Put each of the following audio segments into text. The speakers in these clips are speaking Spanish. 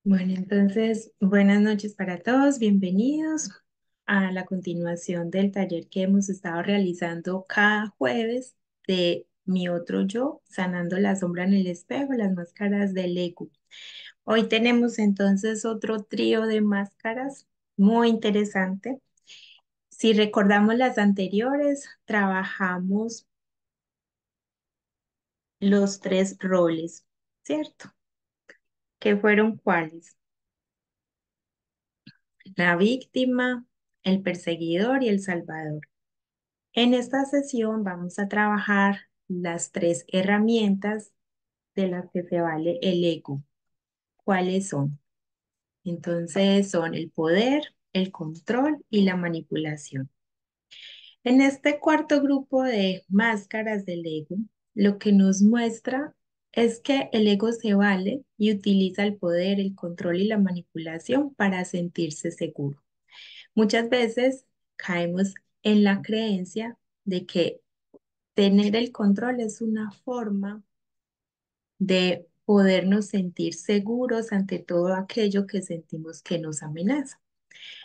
Bueno, entonces, buenas noches para todos, bienvenidos a la continuación del taller que hemos estado realizando cada jueves de Mi Otro Yo, sanando la sombra en el espejo, las máscaras del ego. Hoy tenemos entonces otro trío de máscaras muy interesante. Si recordamos las anteriores, trabajamos los tres roles, ¿cierto? ¿Qué fueron cuáles? La víctima, el perseguidor y el salvador. En esta sesión vamos a trabajar las tres herramientas de las que se vale el ego. ¿Cuáles son? Entonces son el poder, el control y la manipulación. En este cuarto grupo de máscaras del ego, lo que nos muestra es que el ego se vale y utiliza el poder, el control y la manipulación para sentirse seguro. Muchas veces caemos en la creencia de que tener el control es una forma de podernos sentir seguros ante todo aquello que sentimos que nos amenaza.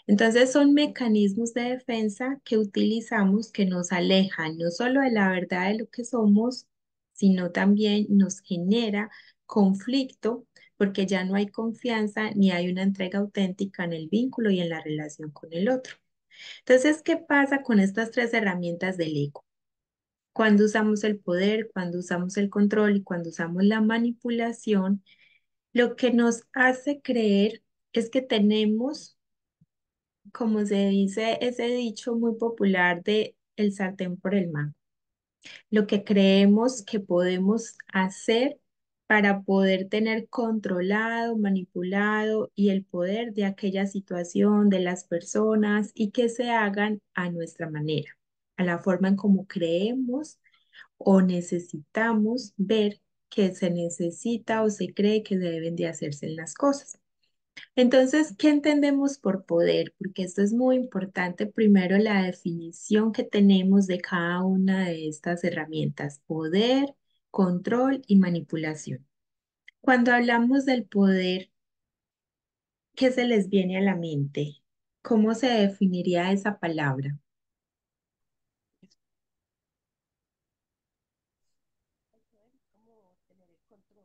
Entonces son mecanismos de defensa que utilizamos que nos alejan no solo de la verdad de lo que somos, sino también nos genera conflicto porque ya no hay confianza ni hay una entrega auténtica en el vínculo y en la relación con el otro. Entonces, ¿qué pasa con estas tres herramientas del ego? Cuando usamos el poder, cuando usamos el control y cuando usamos la manipulación, lo que nos hace creer es que tenemos, como se dice, ese dicho muy popular de el sartén por el mango, lo que creemos que podemos hacer para poder tener controlado, manipulado y el poder de aquella situación, de las personas y que se hagan a nuestra manera, a la forma en como creemos o necesitamos ver que se necesita o se cree que deben de hacerse las cosas. Entonces, ¿qué entendemos por poder? Porque esto es muy importante. Primero, la definición que tenemos de cada una de estas herramientas, poder, control y manipulación. Cuando hablamos del poder, ¿qué se les viene a la mente? ¿Cómo se definiría esa palabra? Como tener el control.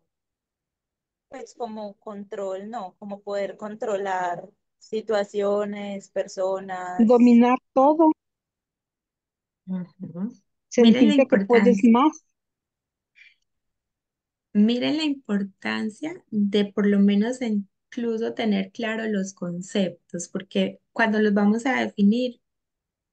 Pues como control, no, como poder controlar situaciones, personas. Dominar todo, Ujú. Miren la sentirte que puedes importancia. más. Miren la importancia de por lo menos incluso tener claro los conceptos, porque cuando los vamos a definir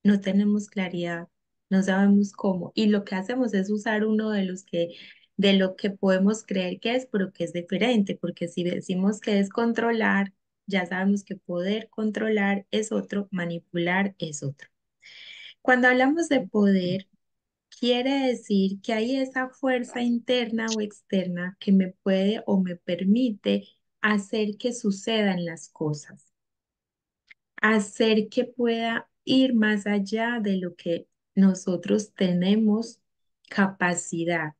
no tenemos claridad, no sabemos cómo, y lo que hacemos es usar uno de los que de lo que podemos creer que es, pero que es diferente, porque si decimos que es controlar, ya sabemos que poder controlar es otro, manipular es otro. Cuando hablamos de poder, quiere decir que hay esa fuerza interna o externa que me puede o me permite hacer que sucedan las cosas, hacer que pueda ir más allá de lo que nosotros tenemos capacidad.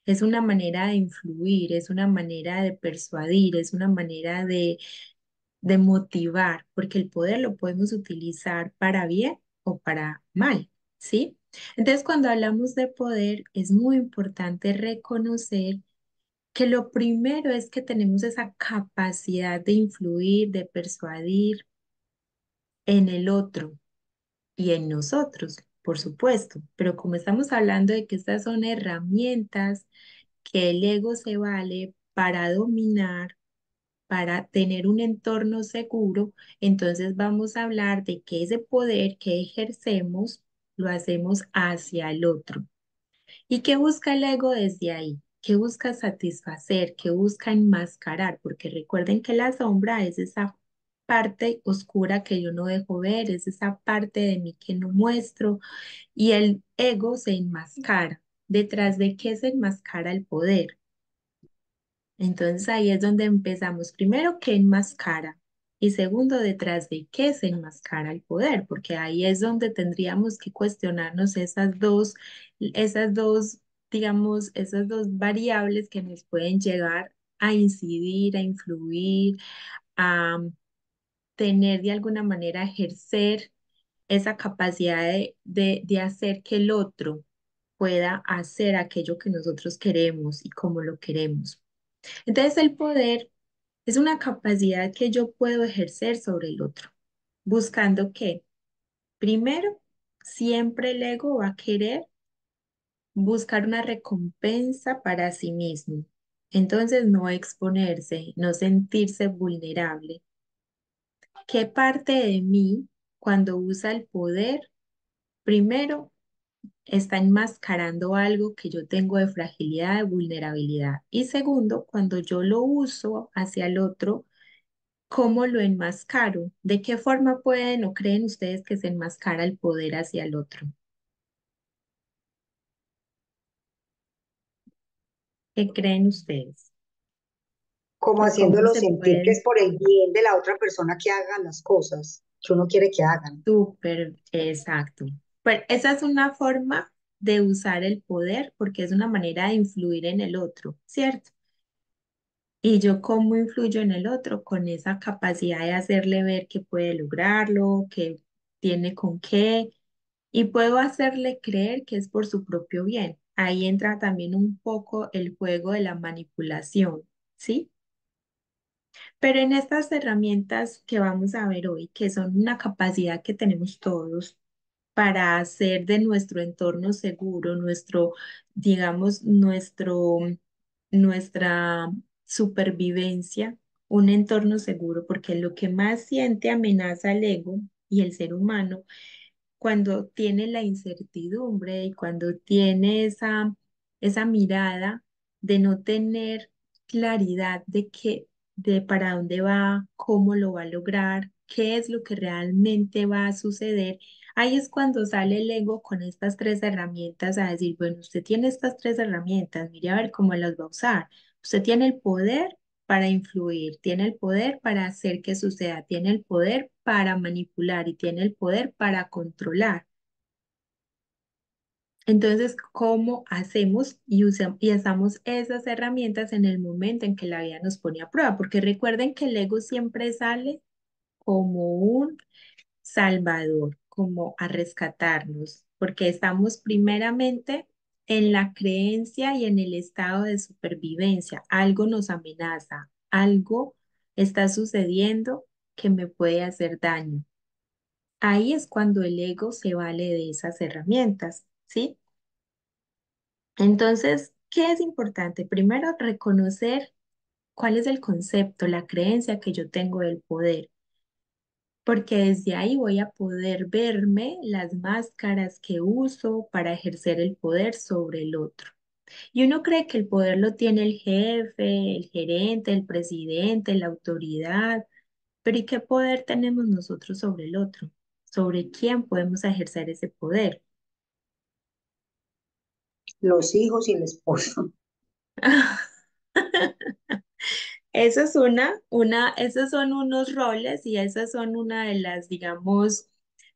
Es una manera de influir, es una manera de persuadir, es una manera de motivar, porque el poder lo podemos utilizar para bien o para mal, ¿sí? Entonces, cuando hablamos de poder, es muy importante reconocer que lo primero es que tenemos esa capacidad de influir, de persuadir en el otro y en nosotros, por supuesto, pero como estamos hablando de que estas son herramientas que el ego se vale para dominar, para tener un entorno seguro, entonces vamos a hablar de que ese poder que ejercemos lo hacemos hacia el otro. ¿Y qué busca el ego desde ahí? ¿Qué busca satisfacer? ¿Qué busca enmascarar? Porque recuerden que la sombra es esa parte oscura que yo no dejo ver, es esa parte de mí que no muestro y el ego se enmascara. ¿Detrás de qué se enmascara el poder? Entonces ahí es donde empezamos. Primero, ¿qué enmascara? Y segundo, detrás de qué se enmascara el poder, porque ahí es donde tendríamos que cuestionarnos esas dos, digamos, esas dos variables que nos pueden llegar a incidir, a influir, a tener de alguna manera, ejercer esa capacidad de hacer que el otro pueda hacer aquello que nosotros queremos y como lo queremos. Entonces, el poder es una capacidad que yo puedo ejercer sobre el otro, buscando que, primero, siempre el ego va a querer buscar una recompensa para sí mismo. Entonces, no exponerse, no sentirse vulnerable. ¿Qué parte de mí, cuando usa el poder, primero está enmascarando algo que yo tengo de fragilidad, de vulnerabilidad? Y segundo, cuando yo lo uso hacia el otro, ¿cómo lo enmascaro? ¿De qué forma pueden o creen ustedes que se enmascara el poder hacia el otro? ¿Qué creen ustedes? Como ¿O cómo haciéndolo se sentir que pueden? es por el bien de la otra persona que hagan las cosas que uno quiere que hagan. Súper, exacto. Pues esa es una forma de usar el poder porque es una manera de influir en el otro, ¿cierto? Y yo cómo influyo en el otro con esa capacidad de hacerle ver que puede lograrlo, que tiene con qué, y puedo hacerle creer que es por su propio bien. Ahí entra también un poco el juego de la manipulación, ¿sí? Pero en estas herramientas que vamos a ver hoy, que son una capacidad que tenemos todos para hacer de nuestro entorno seguro, digamos, nuestra supervivencia, un entorno seguro, porque lo que más siente amenaza al ego y el ser humano cuando tiene la incertidumbre y cuando tiene esa mirada de no tener claridad de para dónde va, cómo lo va a lograr, qué es lo que realmente va a suceder, ahí es cuando sale el ego con estas tres herramientas a decir, bueno, usted tiene estas tres herramientas, mire a ver cómo las va a usar. Usted tiene el poder para influir, tiene el poder para hacer que suceda, tiene el poder para manipular y tiene el poder para controlar. Entonces, ¿cómo hacemos y usamos esas herramientas en el momento en que la vida nos pone a prueba? Porque recuerden que el ego siempre sale como un salvador, como a rescatarnos, porque estamos primeramente en la creencia y en el estado de supervivencia. Algo nos amenaza, algo está sucediendo que me puede hacer daño. Ahí es cuando el ego se vale de esas herramientas, ¿sí? Entonces, ¿qué es importante? Primero, reconocer cuál es el concepto, la creencia que yo tengo del poder, porque desde ahí voy a poder verme las máscaras que uso para ejercer el poder sobre el otro. Y uno cree que el poder lo tiene el jefe, el gerente, el presidente, la autoridad, pero ¿y qué poder tenemos nosotros sobre el otro? ¿Sobre quién podemos ejercer ese poder? Los hijos y el esposo. Eso es esos son unos roles y esas son una de las, digamos,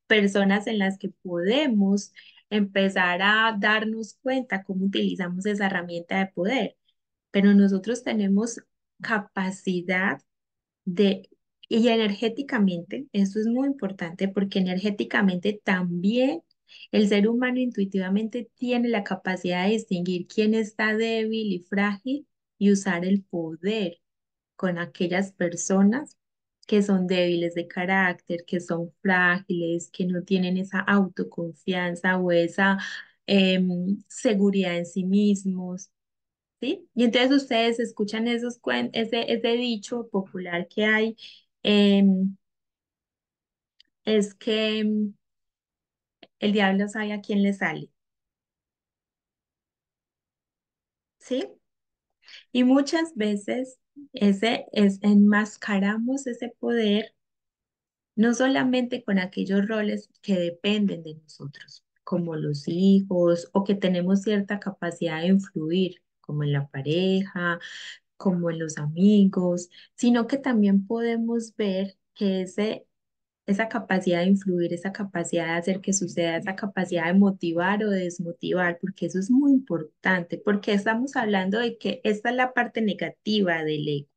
personas en las que podemos empezar a darnos cuenta cómo utilizamos esa herramienta de poder. Pero nosotros tenemos capacidad de, y energéticamente, eso es muy importante porque energéticamente también el ser humano intuitivamente tiene la capacidad de distinguir quién está débil y frágil y usar el poder con aquellas personas que son débiles de carácter, que son frágiles, que no tienen esa autoconfianza o esa seguridad en sí mismos, ¿sí? Y entonces ustedes escuchan ese dicho popular que hay, em, es que el diablo sabe a quién le sale, ¿sí? Y muchas veces enmascaramos ese poder no solamente con aquellos roles que dependen de nosotros, como los hijos o que tenemos cierta capacidad de influir, como en la pareja, como en los amigos, sino que también podemos ver que esa capacidad de influir, esa capacidad de hacer que suceda, esa capacidad de motivar o de desmotivar, porque eso es muy importante, porque estamos hablando de que esta es la parte negativa del ego.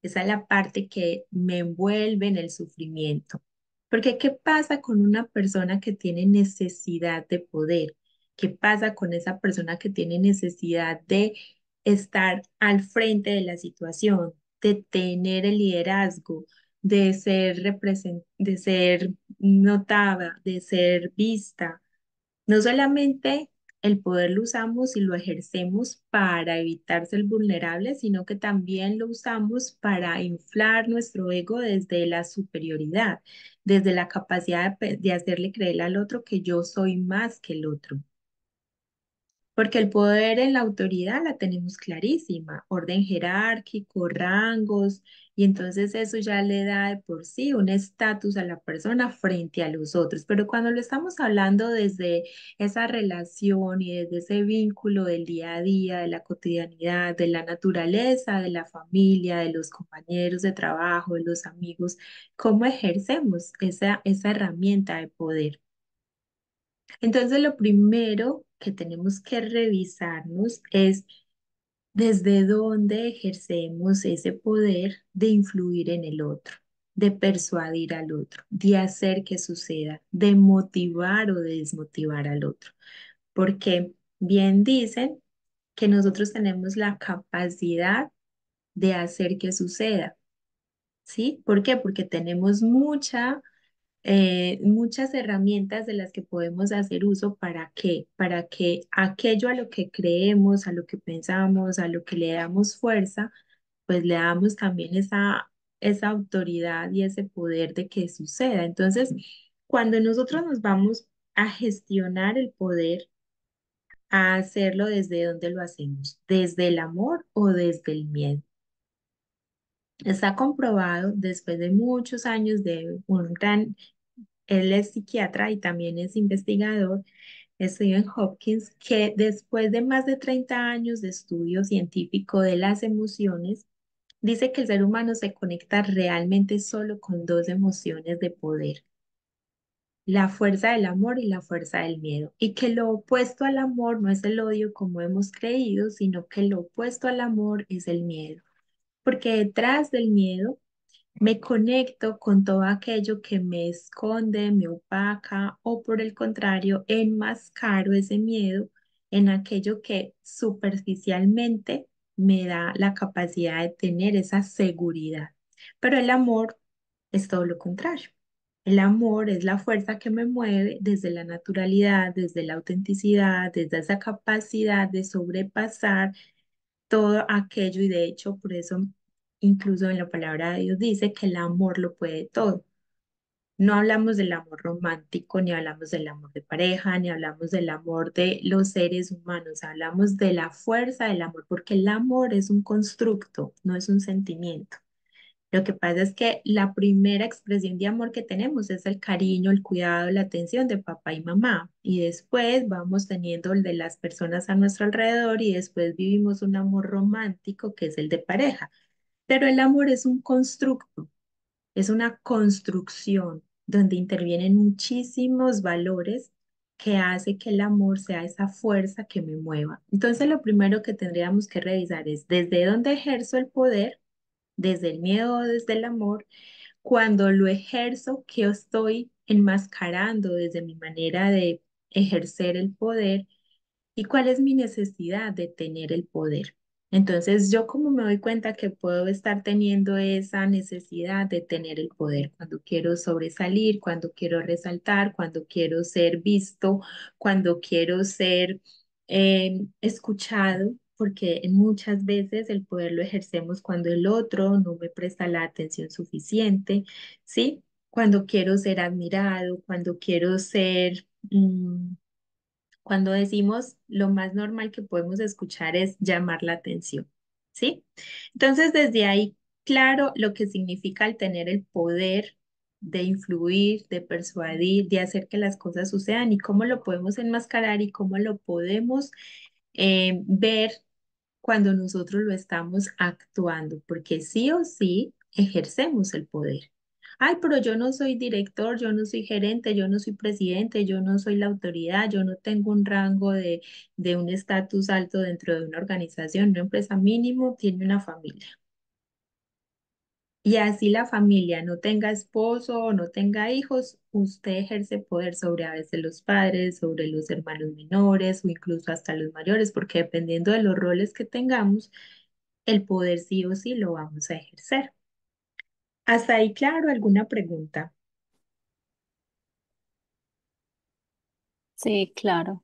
Esa es la parte que me envuelve en el sufrimiento. Porque ¿qué pasa con una persona que tiene necesidad de poder? ¿Qué pasa con esa persona que tiene necesidad de estar al frente de la situación, de tener el liderazgo, de ser notada, de ser vista? No solamente el poder lo usamos y lo ejercemos para evitar ser vulnerables, sino que también lo usamos para inflar nuestro ego desde la superioridad, desde la capacidad de hacerle creer al otro que yo soy más que el otro. Porque el poder en la autoridad la tenemos clarísima, orden jerárquico, rangos, y entonces eso ya le da de por sí un estatus a la persona frente a los otros. Pero cuando lo estamos hablando desde esa relación y desde ese vínculo del día a día, de la cotidianidad, de la naturaleza, de la familia, de los compañeros de trabajo, de los amigos, ¿cómo ejercemos esa herramienta de poder? Entonces, lo primero que tenemos que revisarnos es desde dónde ejercemos ese poder de influir en el otro, de persuadir al otro, de hacer que suceda, de motivar o de desmotivar al otro. Porque bien dicen que nosotros tenemos la capacidad de hacer que suceda, ¿sí? ¿Por qué? Porque tenemos muchas herramientas de las que podemos hacer uso para para que aquello a lo que creemos, a lo que pensamos, a lo que le damos fuerza, pues le damos también esa autoridad y ese poder de que suceda. Entonces, cuando nosotros nos vamos a gestionar el poder, a hacerlo desde donde lo hacemos, desde el amor o desde el miedo. Está comprobado después de muchos años de un gran. Él es psiquiatra y también es investigador, Stephen Hopkins, que después de más de 30 años de estudio científico de las emociones, dice que el ser humano se conecta realmente solo con dos emociones de poder, la fuerza del amor y la fuerza del miedo, y que lo opuesto al amor no es el odio como hemos creído, sino que lo opuesto al amor es el miedo, porque detrás del miedo me conecto con todo aquello que me esconde, me opaca o por el contrario, enmascaro ese miedo en aquello que superficialmente me da la capacidad de tener esa seguridad. Pero el amor es todo lo contrario. El amor es la fuerza que me mueve desde la naturalidad, desde la autenticidad, desde esa capacidad de sobrepasar todo aquello y de hecho por eso incluso en la palabra de Dios dice que el amor lo puede todo. No hablamos del amor romántico, ni hablamos del amor de pareja, ni hablamos del amor de los seres humanos, hablamos de la fuerza del amor, porque el amor es un constructo, no es un sentimiento. Lo que pasa es que la primera expresión de amor que tenemos es el cariño, el cuidado, la atención de papá y mamá. Y después vamos teniendo el de las personas a nuestro alrededor y después vivimos un amor romántico que es el de pareja. Pero el amor es un constructo, es una construcción donde intervienen muchísimos valores que hace que el amor sea esa fuerza que me mueva. Entonces, lo primero que tendríamos que revisar es desde dónde ejerzo el poder, desde el miedo o desde el amor. Cuando lo ejerzo, que estoy enmascarando desde mi manera de ejercer el poder y cuál es mi necesidad de tener el poder. Entonces, yo como me doy cuenta que puedo estar teniendo esa necesidad de tener el poder cuando quiero sobresalir, cuando quiero resaltar, cuando quiero ser visto, cuando quiero ser escuchado, porque muchas veces el poder lo ejercemos cuando el otro no me presta la atención suficiente, ¿sí? Cuando quiero ser admirado, cuando quiero ser... cuando decimos lo más normal que podemos escuchar es llamar la atención, ¿sí? Entonces, desde ahí, claro lo que significa el tener el poder de influir, de persuadir, de hacer que las cosas sucedan y cómo lo podemos enmascarar y cómo lo podemos ver cuando nosotros lo estamos actuando, porque sí o sí ejercemos el poder. Ay, pero yo no soy director, yo no soy gerente, yo no soy presidente, yo no soy la autoridad, yo no tengo un rango de un estatus alto dentro de una organización, una empresa mínimo tiene una familia. Y así la familia no tenga esposo o no tenga hijos, usted ejerce poder sobre a veces los padres, sobre los hermanos menores o incluso hasta los mayores, porque dependiendo de los roles que tengamos, el poder sí o sí lo vamos a ejercer. Hasta ahí, claro, ¿alguna pregunta? Sí, claro.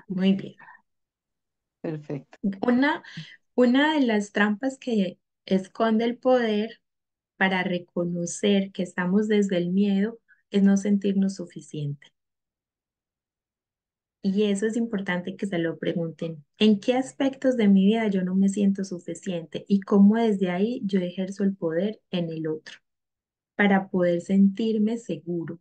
Muy bien. Perfecto. Una, una de las trampas que esconde el poder para reconocer que estamos desde el miedo es no sentirnos suficientes. Y eso es importante que se lo pregunten. ¿En qué aspectos de mi vida yo no me siento suficiente? Y cómo desde ahí yo ejerzo el poder en el otro para poder sentirme seguro.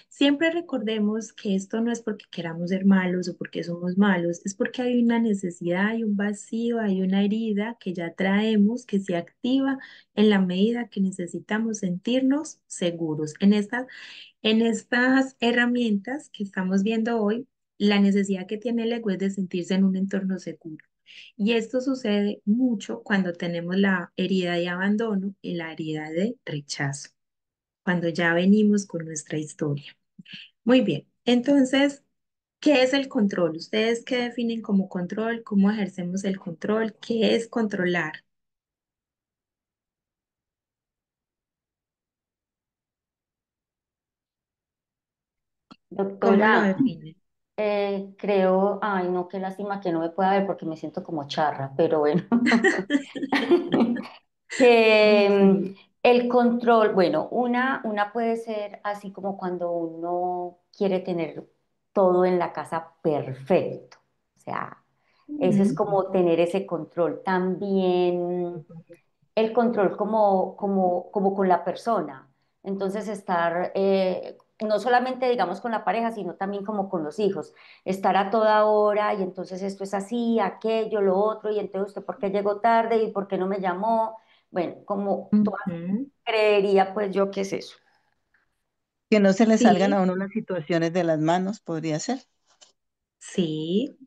Siempre recordemos que esto no es porque queramos ser malos o porque somos malos, es porque hay una necesidad, hay un vacío, hay una herida que ya traemos, que se activa en la medida que necesitamos sentirnos seguros. En estas herramientas que estamos viendo hoy, la necesidad que tiene el ego es de sentirse en un entorno seguro. Y esto sucede mucho cuando tenemos la herida de abandono y la herida de rechazo, cuando ya venimos con nuestra historia. Muy bien, entonces, ¿qué es el control? ¿Ustedes qué definen como control? ¿Cómo ejercemos el control? ¿Qué es controlar? ¿Cómo lo Doctora, definen? creo, ay no, qué lástima que no me pueda ver porque me siento como charra, pero bueno, que Sí. el control, bueno, una puede ser así como cuando uno quiere tener todo en la casa perfecto, o sea, eso es Ujú. como tener ese control. También el control como con la persona. Entonces, estar no solamente, digamos, con la pareja, sino también como con los hijos. Estar a toda hora y entonces esto es así, aquello, lo otro, y entonces usted por qué llegó tarde y por qué no me llamó. Bueno, como toda Ujú. creería, pues yo qué es eso. Que no se le salgan a Sí, uno las situaciones de las manos, podría ser. sí.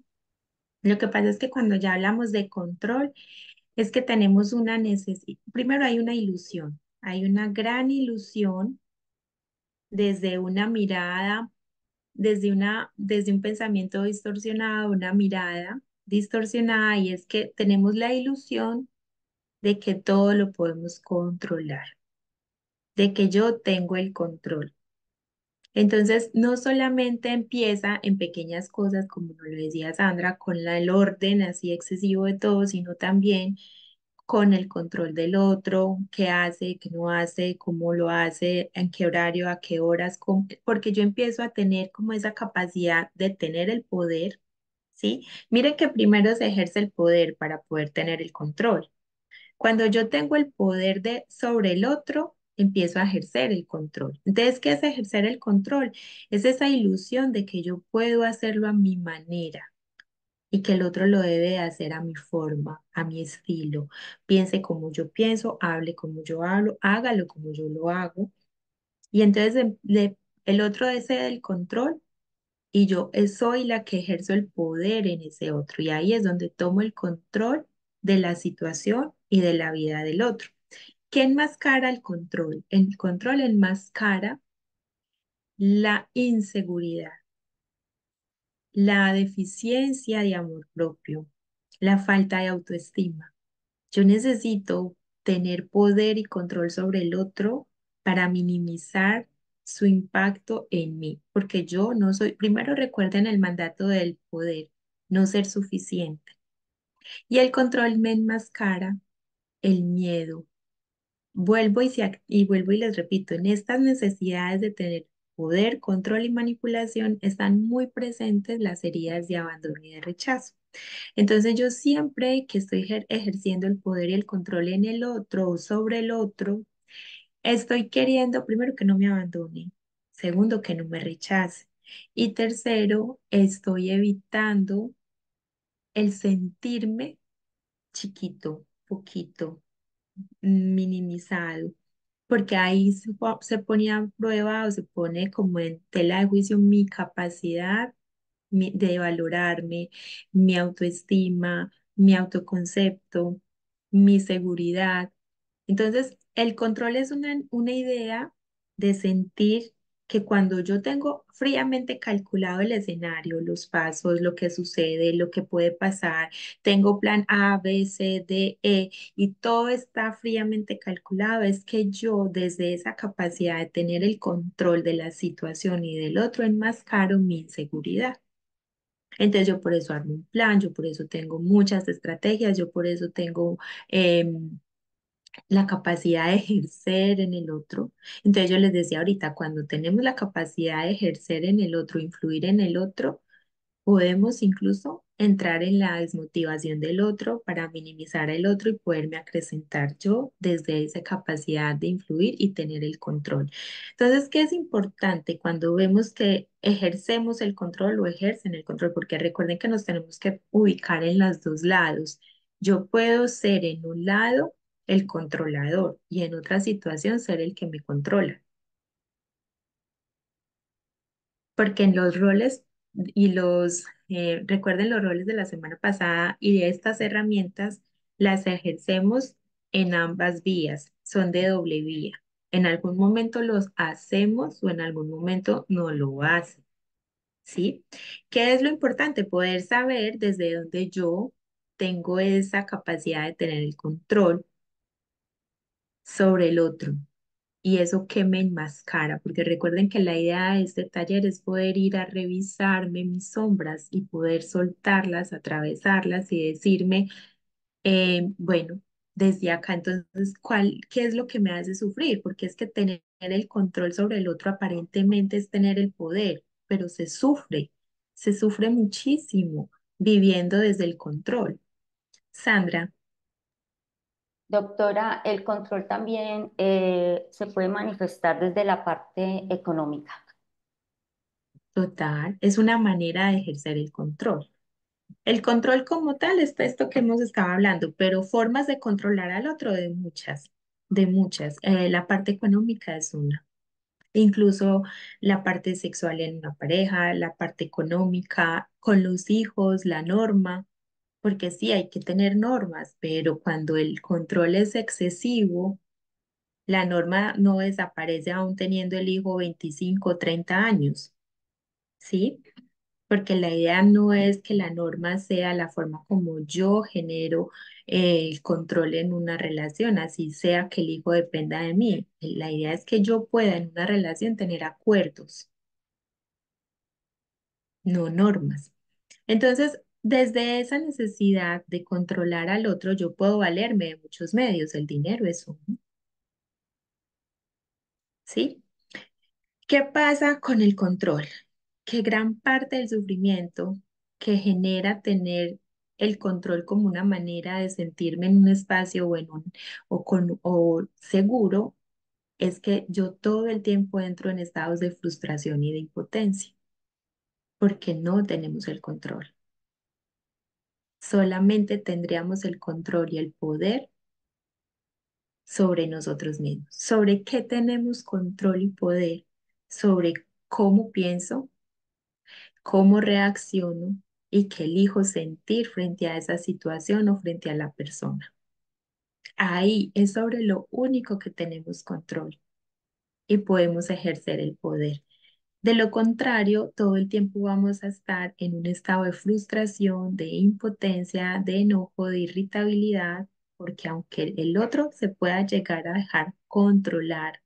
Lo que pasa es que cuando ya hablamos de control, es que tenemos una necesidad. Primero hay una ilusión, hay una gran ilusión desde una mirada, desde un pensamiento distorsionado, una mirada distorsionada, y es que tenemos la ilusión de que todo lo podemos controlar, de que yo tengo el control. Entonces, no solamente empieza en pequeñas cosas, como nos lo decía Sandra, con el orden así excesivo de todo, sino también con el control del otro, qué hace, qué no hace, cómo lo hace, en qué horario, a qué horas, porque yo empiezo a tener como esa capacidad de tener el poder, ¿sí? Miren que primero se ejerce el poder para poder tener el control. Cuando yo tengo el poder de sobre el otro, empiezo a ejercer el control. Entonces, ¿qué es ejercer el control? Es esa ilusión de que yo puedo hacerlo a mi manera y que el otro lo debe de hacer a mi forma, a mi estilo. Piense como yo pienso, hable como yo hablo, hágalo como yo lo hago. Y entonces el otro desea el control y yo soy la que ejerzo el poder en ese otro. Y ahí es donde tomo el control de la situación y de la vida del otro. ¿Qué enmascara el control? El control enmascara la inseguridad, la deficiencia de amor propio, la falta de autoestima. Yo necesito tener poder y control sobre el otro para minimizar su impacto en mí, porque yo no soy, primero recuerden el mandato del poder, no ser suficiente. Y el control me enmascara el miedo. Vuelvo y les repito, en estas necesidades de tener poder, control y manipulación están muy presentes las heridas de abandono y de rechazo. Entonces yo siempre que estoy ejerciendo el poder y el control en el otro o sobre el otro, estoy queriendo, primero, que no me abandone, segundo, que no me rechace, y tercero, estoy evitando el sentirme chiquito, poquito, minimizado, porque ahí se pone a prueba o se pone como en tela de juicio mi capacidad de valorarme, mi autoestima, mi autoconcepto, mi seguridad. Entonces, el control es una idea de sentir que cuando yo tengo fríamente calculado el escenario, los pasos, lo que sucede, lo que puede pasar, tengo plan A, B, C, D, E, y todo está fríamente calculado, es que yo desde esa capacidad de tener el control de la situación y del otro enmascaro mi inseguridad. Entonces yo por eso armo un plan, yo por eso tengo muchas estrategias, yo por eso tengo la capacidad de ejercer en el otro. Entonces yo les decía ahorita, cuando tenemos la capacidad de ejercer en el otro, influir en el otro, podemos incluso entrar en la desmotivación del otro para minimizar el otro y poderme acrecentar yo desde esa capacidad de influir y tener el control. Entonces, ¿qué es importante cuando vemos que ejercemos el control o ejercen el control? Porque recuerden que nos tenemos que ubicar en los dos lados. Yo puedo ser en un lado el controlador y en otra situación ser el que me controla. Porque en los roles recuerden los roles de la semana pasada y de estas herramientas las ejercemos en ambas vías, son de doble vía. En algún momento los hacemos o en algún momento no lo hacen, ¿sí? ¿Qué es lo importante? Poder saber desde dónde yo tengo esa capacidad de tener el control sobre el otro. Y eso que me enmascara, porque recuerden que la idea de este taller es poder ir a revisarme mis sombras y poder soltarlas, atravesarlas y decirme, bueno, desde acá entonces, ¿qué es lo que me hace sufrir? Porque es que tener el control sobre el otro aparentemente es tener el poder, pero se sufre muchísimo viviendo desde el control. Sandra, Doctora, el control también se puede manifestar desde la parte económica. total, es una manera de ejercer el control. El control como tal es esto que hemos estado hablando, pero formas de controlar al otro de muchas, de muchas. La parte económica es una. Incluso la parte sexual en una pareja, la parte económica con los hijos, la norma, porque sí hay que tener normas, pero cuando el control es excesivo, la norma no desaparece aún teniendo el hijo 25 o 30 años, ¿sí? Porque la idea no es que la norma sea la forma como yo genero el control en una relación, así sea que el hijo dependa de mí. La idea es que yo pueda en una relación tener acuerdos, no normas. Entonces, desde esa necesidad de controlar al otro, yo puedo valerme de muchos medios. El dinero es uno, ¿sí? ¿Qué pasa con el control? Que gran parte del sufrimiento que genera tener el control como una manera de sentirme en un espacio o, o seguro es que yo todo el tiempo entro en estados de frustración y de impotencia porque no tenemos el control. Solamente tendríamos el control y el poder sobre nosotros mismos. ¿Sobre qué tenemos control y poder? Sobre cómo pienso, cómo reacciono y qué elijo sentir frente a esa situación o frente a la persona. Ahí es sobre lo único que tenemos control y podemos ejercer el poder. De lo contrario, todo el tiempo vamos a estar en un estado de frustración, de impotencia, de enojo, de irritabilidad, porque aunque el otro se pueda llegar a dejar controlar,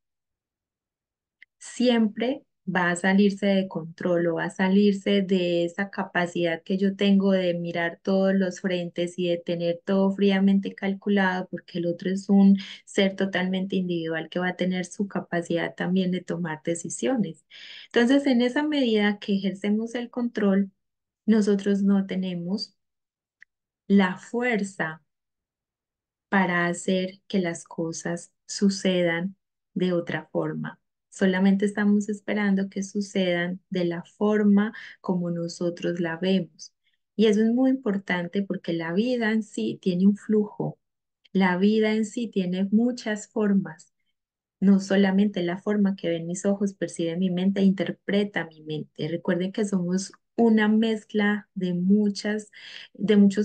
siempre va a salirse de control o va a salirse de esa capacidad que yo tengo de mirar todos los frentes y de tener todo fríamente calculado, porque el otro es un ser totalmente individual que va a tener su capacidad también de tomar decisiones. Entonces, en esa medida que ejercemos el control, nosotros no tenemos la fuerza para hacer que las cosas sucedan de otra forma. Solamente estamos esperando que sucedan de la forma como nosotros la vemos. Y eso es muy importante porque la vida en sí tiene un flujo. La vida en sí tiene muchas formas. No solamente la forma que ven mis ojos, percibe mi mente e interpreta mi mente. Recuerden que somos una mezcla de muchos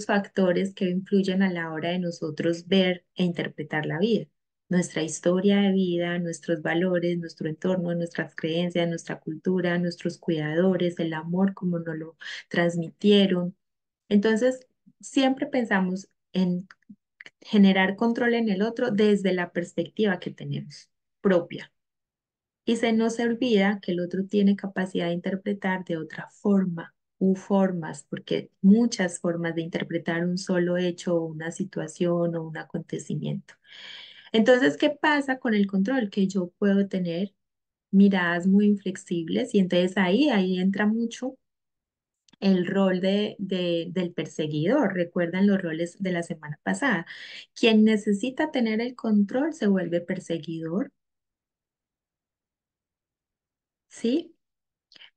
factores que influyen a la hora de nosotros ver e interpretar la vida. nuestra historia de vida, nuestros valores, nuestro entorno, nuestras creencias, nuestra cultura, nuestros cuidadores, el amor, como nos lo transmitieron. Entonces, siempre pensamos en generar control en el otro desde la perspectiva que tenemos propia. Y se nos olvida que el otro tiene capacidad de interpretar de otra forma u formas, porque muchas formas de interpretar un solo hecho o una situación o un acontecimiento. Entonces, ¿qué pasa con el control? Que yo puedo tener miradas muy inflexibles y entonces ahí entra mucho el rol del perseguidor. Recuerdan los roles de la semana pasada. Quien necesita tener el control se vuelve perseguidor, ¿sí?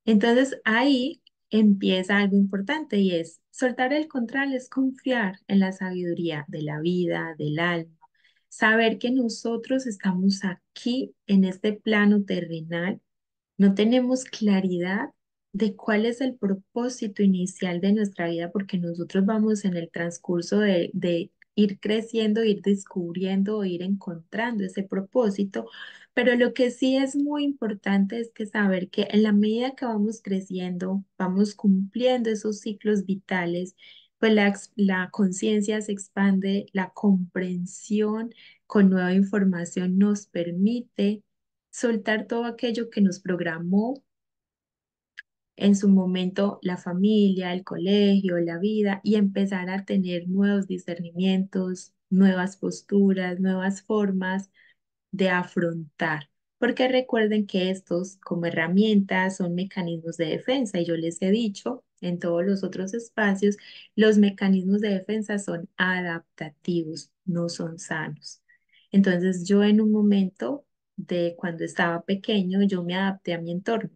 Entonces ahí empieza algo importante y es soltar el control, es confiar en la sabiduría de la vida, del alma, saber que nosotros estamos aquí en este plano terrenal, no tenemos claridad de cuál es el propósito inicial de nuestra vida porque nosotros vamos en el transcurso de ir creciendo, ir descubriendo, ir encontrando ese propósito, pero lo que sí es muy importante es que saber que en la medida que vamos creciendo, vamos cumpliendo esos ciclos vitales, pues la conciencia se expande, la comprensión con nueva información nos permite soltar todo aquello que nos programó en su momento la familia, el colegio, la vida y empezar a tener nuevos discernimientos, nuevas posturas, nuevas formas de afrontar. Porque recuerden que estos como herramientas son mecanismos de defensa y yo les he dicho en todos los otros espacios, los mecanismos de defensa son adaptativos, no son sanos. Entonces yo en un momento de cuando estaba pequeño, yo me adapté a mi entorno.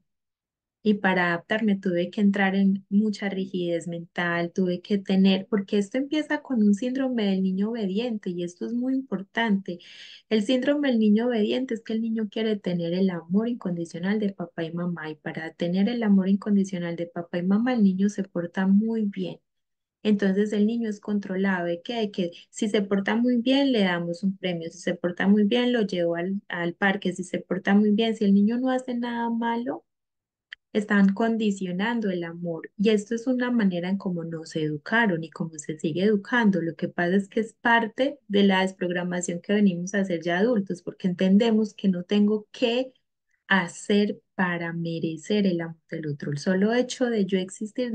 Y para adaptarme tuve que entrar en mucha rigidez mental, tuve que tener, porque esto empieza con un síndrome del niño obediente y esto es muy importante. El síndrome del niño obediente es que el niño quiere tener el amor incondicional de papá y mamá y para tener el amor incondicional de papá y mamá el niño se porta muy bien. Entonces el niño es controlado de que si se porta muy bien le damos un premio, si se porta muy bien lo llevo al parque, si se porta muy bien, si el niño no hace nada malo están condicionando el amor y esto es una manera en cómo nos educaron y cómo se sigue educando. Lo que pasa es que es parte de la desprogramación que venimos a hacer ya adultos porque entendemos que no tengo que hacer para merecer el amor del otro. El solo hecho de yo existir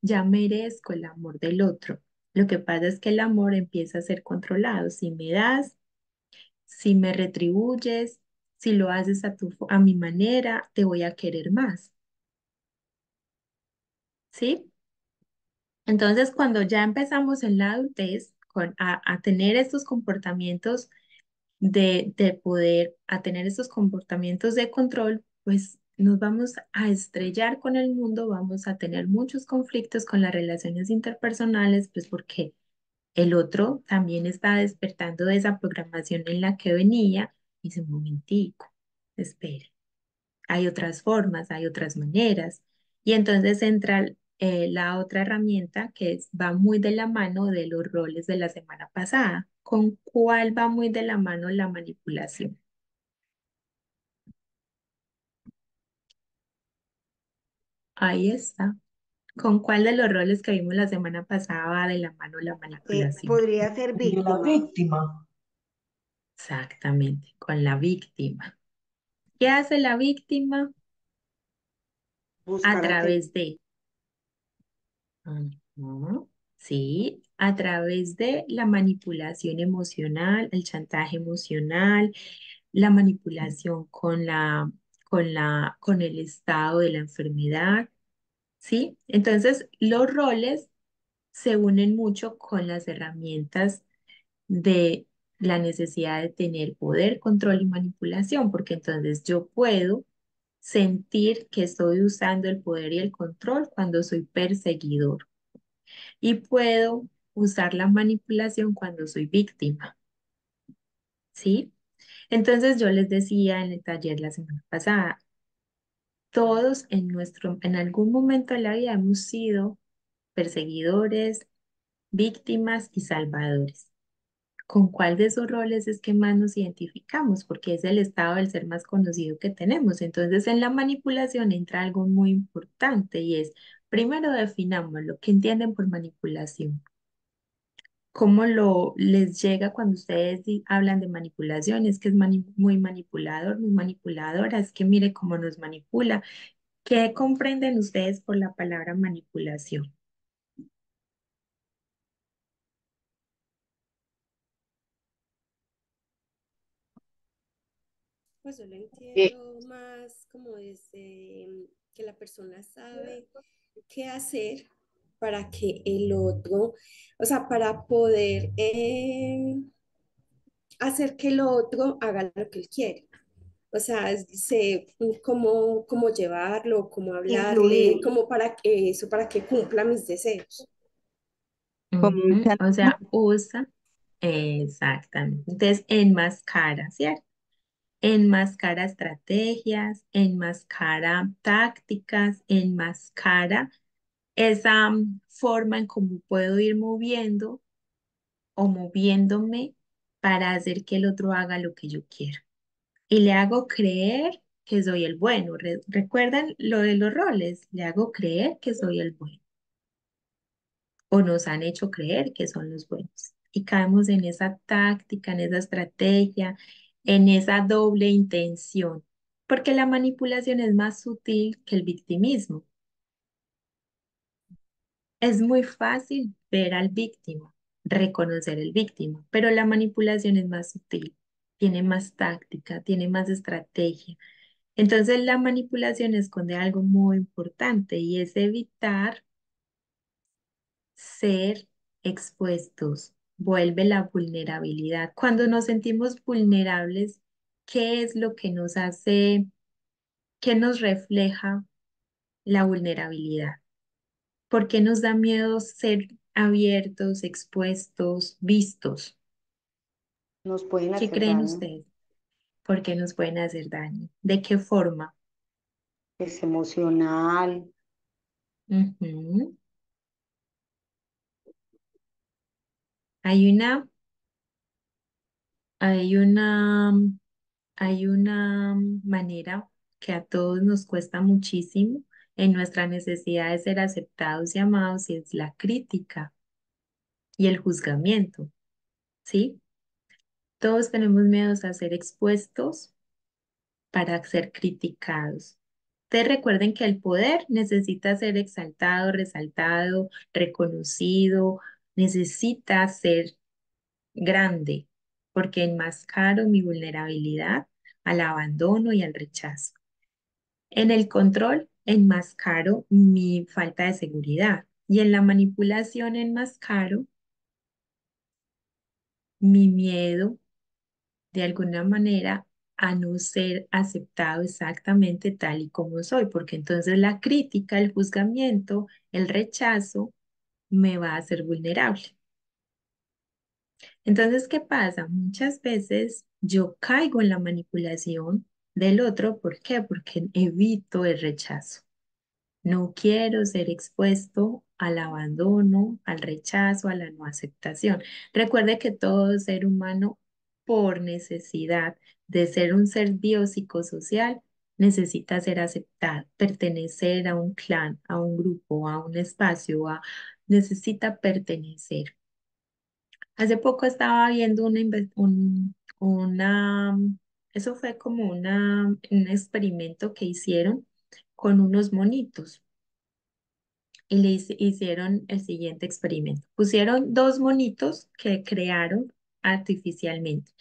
ya merezco el amor del otro. Lo que pasa es que el amor empieza a ser controlado. Si me das, si me retribuyes, si lo haces a mi manera, te voy a querer más. ¿Sí? Entonces, cuando ya empezamos en la adultez a tener estos comportamientos de poder, a tener estos comportamientos de control, pues nos vamos a estrellar con el mundo, vamos a tener muchos conflictos con las relaciones interpersonales, pues porque el otro también está despertando de esa programación en la que venía y dice, un momentico, espere, hay otras formas, hay otras maneras. Y entonces entra la otra herramienta va muy de la mano de los roles de la semana pasada. ¿Con cuál va muy de la mano la manipulación? Ahí está. ¿Con cuál de los roles que vimos la semana pasada va de la mano la manipulación? Podría ser De la víctima, víctima. Exactamente, con la víctima. ¿Qué hace la víctima? A buscar través de Ujú. Sí, a través de la manipulación emocional, el chantaje emocional, la manipulación con el estado de la enfermedad, ¿sí? Entonces, los roles se unen mucho con las herramientas de la necesidad de tener poder, control y manipulación, porque entonces yo puedo sentir que estoy usando el poder y el control cuando soy perseguidor y puedo usar la manipulación cuando soy víctima, ¿sí? Entonces yo les decía en el taller la semana pasada, todos en algún momento de la vida hemos sido perseguidores, víctimas y salvadores. ¿Con cuál de esos roles es que más nos identificamos? Porque es el estado del ser más conocido que tenemos. Entonces, en la manipulación entra algo muy importante y es, primero definamos lo que entienden por manipulación. ¿Cómo lo les llega cuando ustedes hablan de manipulación? Es que es muy manipulador, muy manipuladora, es que mire cómo nos manipula. ¿Qué comprenden ustedes por la palabra manipulación? Pues yo lo Eh, entiendo más como desde que la persona sabe qué hacer para que el otro, o sea, para poder hacer que el otro haga lo que él quiere. O sea, sé cómo llevarlo, cómo hablarle, Influir. como para que eso, para que cumpla mis deseos. Como un Ujú, o chantaje. sea, usa, exactamente. Entonces, enmascara, ¿cierto? Enmascara estrategias, enmascara tácticas, enmascara esa forma en cómo puedo ir moviendo o moviéndome para hacer que el otro haga lo que yo quiero. Y le hago creer que soy el bueno. ¿Recuerdan lo de los roles? Le hago creer que soy el bueno. O nos han hecho creer que son los buenos. Y caemos en esa táctica, en esa estrategia, en esa doble intención, porque la manipulación es más sutil que el victimismo. Es muy fácil ver al víctima, reconocer el víctima, pero la manipulación es más sutil, tiene más táctica, tiene más estrategia. Entonces la manipulación esconde algo muy importante y es evitar ser expuestos, vuelve la vulnerabilidad. Cuando nos sentimos vulnerables, ¿qué es lo que nos hace, qué nos refleja la vulnerabilidad? ¿Por qué nos da miedo ser abiertos, expuestos, vistos? Nos pueden ¿Qué hacer creen daño, ustedes? ¿Por qué nos pueden hacer daño? ¿De qué forma? es emocional, Ujú. Hay una, hay una Hay una manera que a todos nos cuesta muchísimo en nuestra necesidad de ser aceptados y amados y es la crítica y el juzgamiento, ¿sí? Todos tenemos miedos a ser expuestos para ser criticados. Ustedes recuerden que el poder necesita ser exaltado, resaltado, reconocido, necesita ser grande, porque enmascaro mi vulnerabilidad al abandono y al rechazo. En el control enmascaro mi falta de seguridad y en la manipulación enmascaro mi miedo de alguna manera a no ser aceptado exactamente tal y como soy, porque entonces la crítica, el juzgamiento, el rechazo me va a hacer vulnerable. Entonces, ¿qué pasa? Muchas veces yo caigo en la manipulación del otro. ¿Por qué? Porque evito el rechazo. No quiero ser expuesto al abandono, al rechazo, a la no aceptación. Recuerde que todo ser humano, por necesidad de ser un ser biopsicosocial, necesita ser aceptado, pertenecer a un clan, a un grupo, a un espacio, necesita pertenecer. Hace poco estaba viendo eso fue como un experimento que hicieron con unos monitos y hicieron el siguiente experimento. Pusieron dos monitos que crearon artificialmente.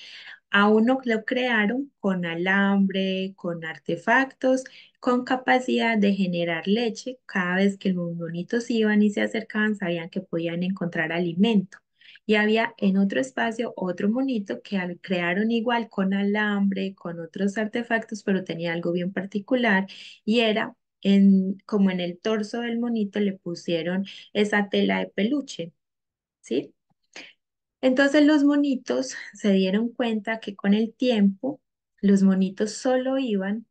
A uno lo crearon con alambre, con artefactos, con capacidad de generar leche. Cada vez que los monitos iban y se acercaban, sabían que podían encontrar alimento. Y había en otro espacio otro monito que crearon igual con alambre, con otros artefactos, pero tenía algo bien particular y era como en el torso del monito le pusieron esa tela de peluche, ¿sí? Entonces los monitos se dieron cuenta que con el tiempo los monitos solo iban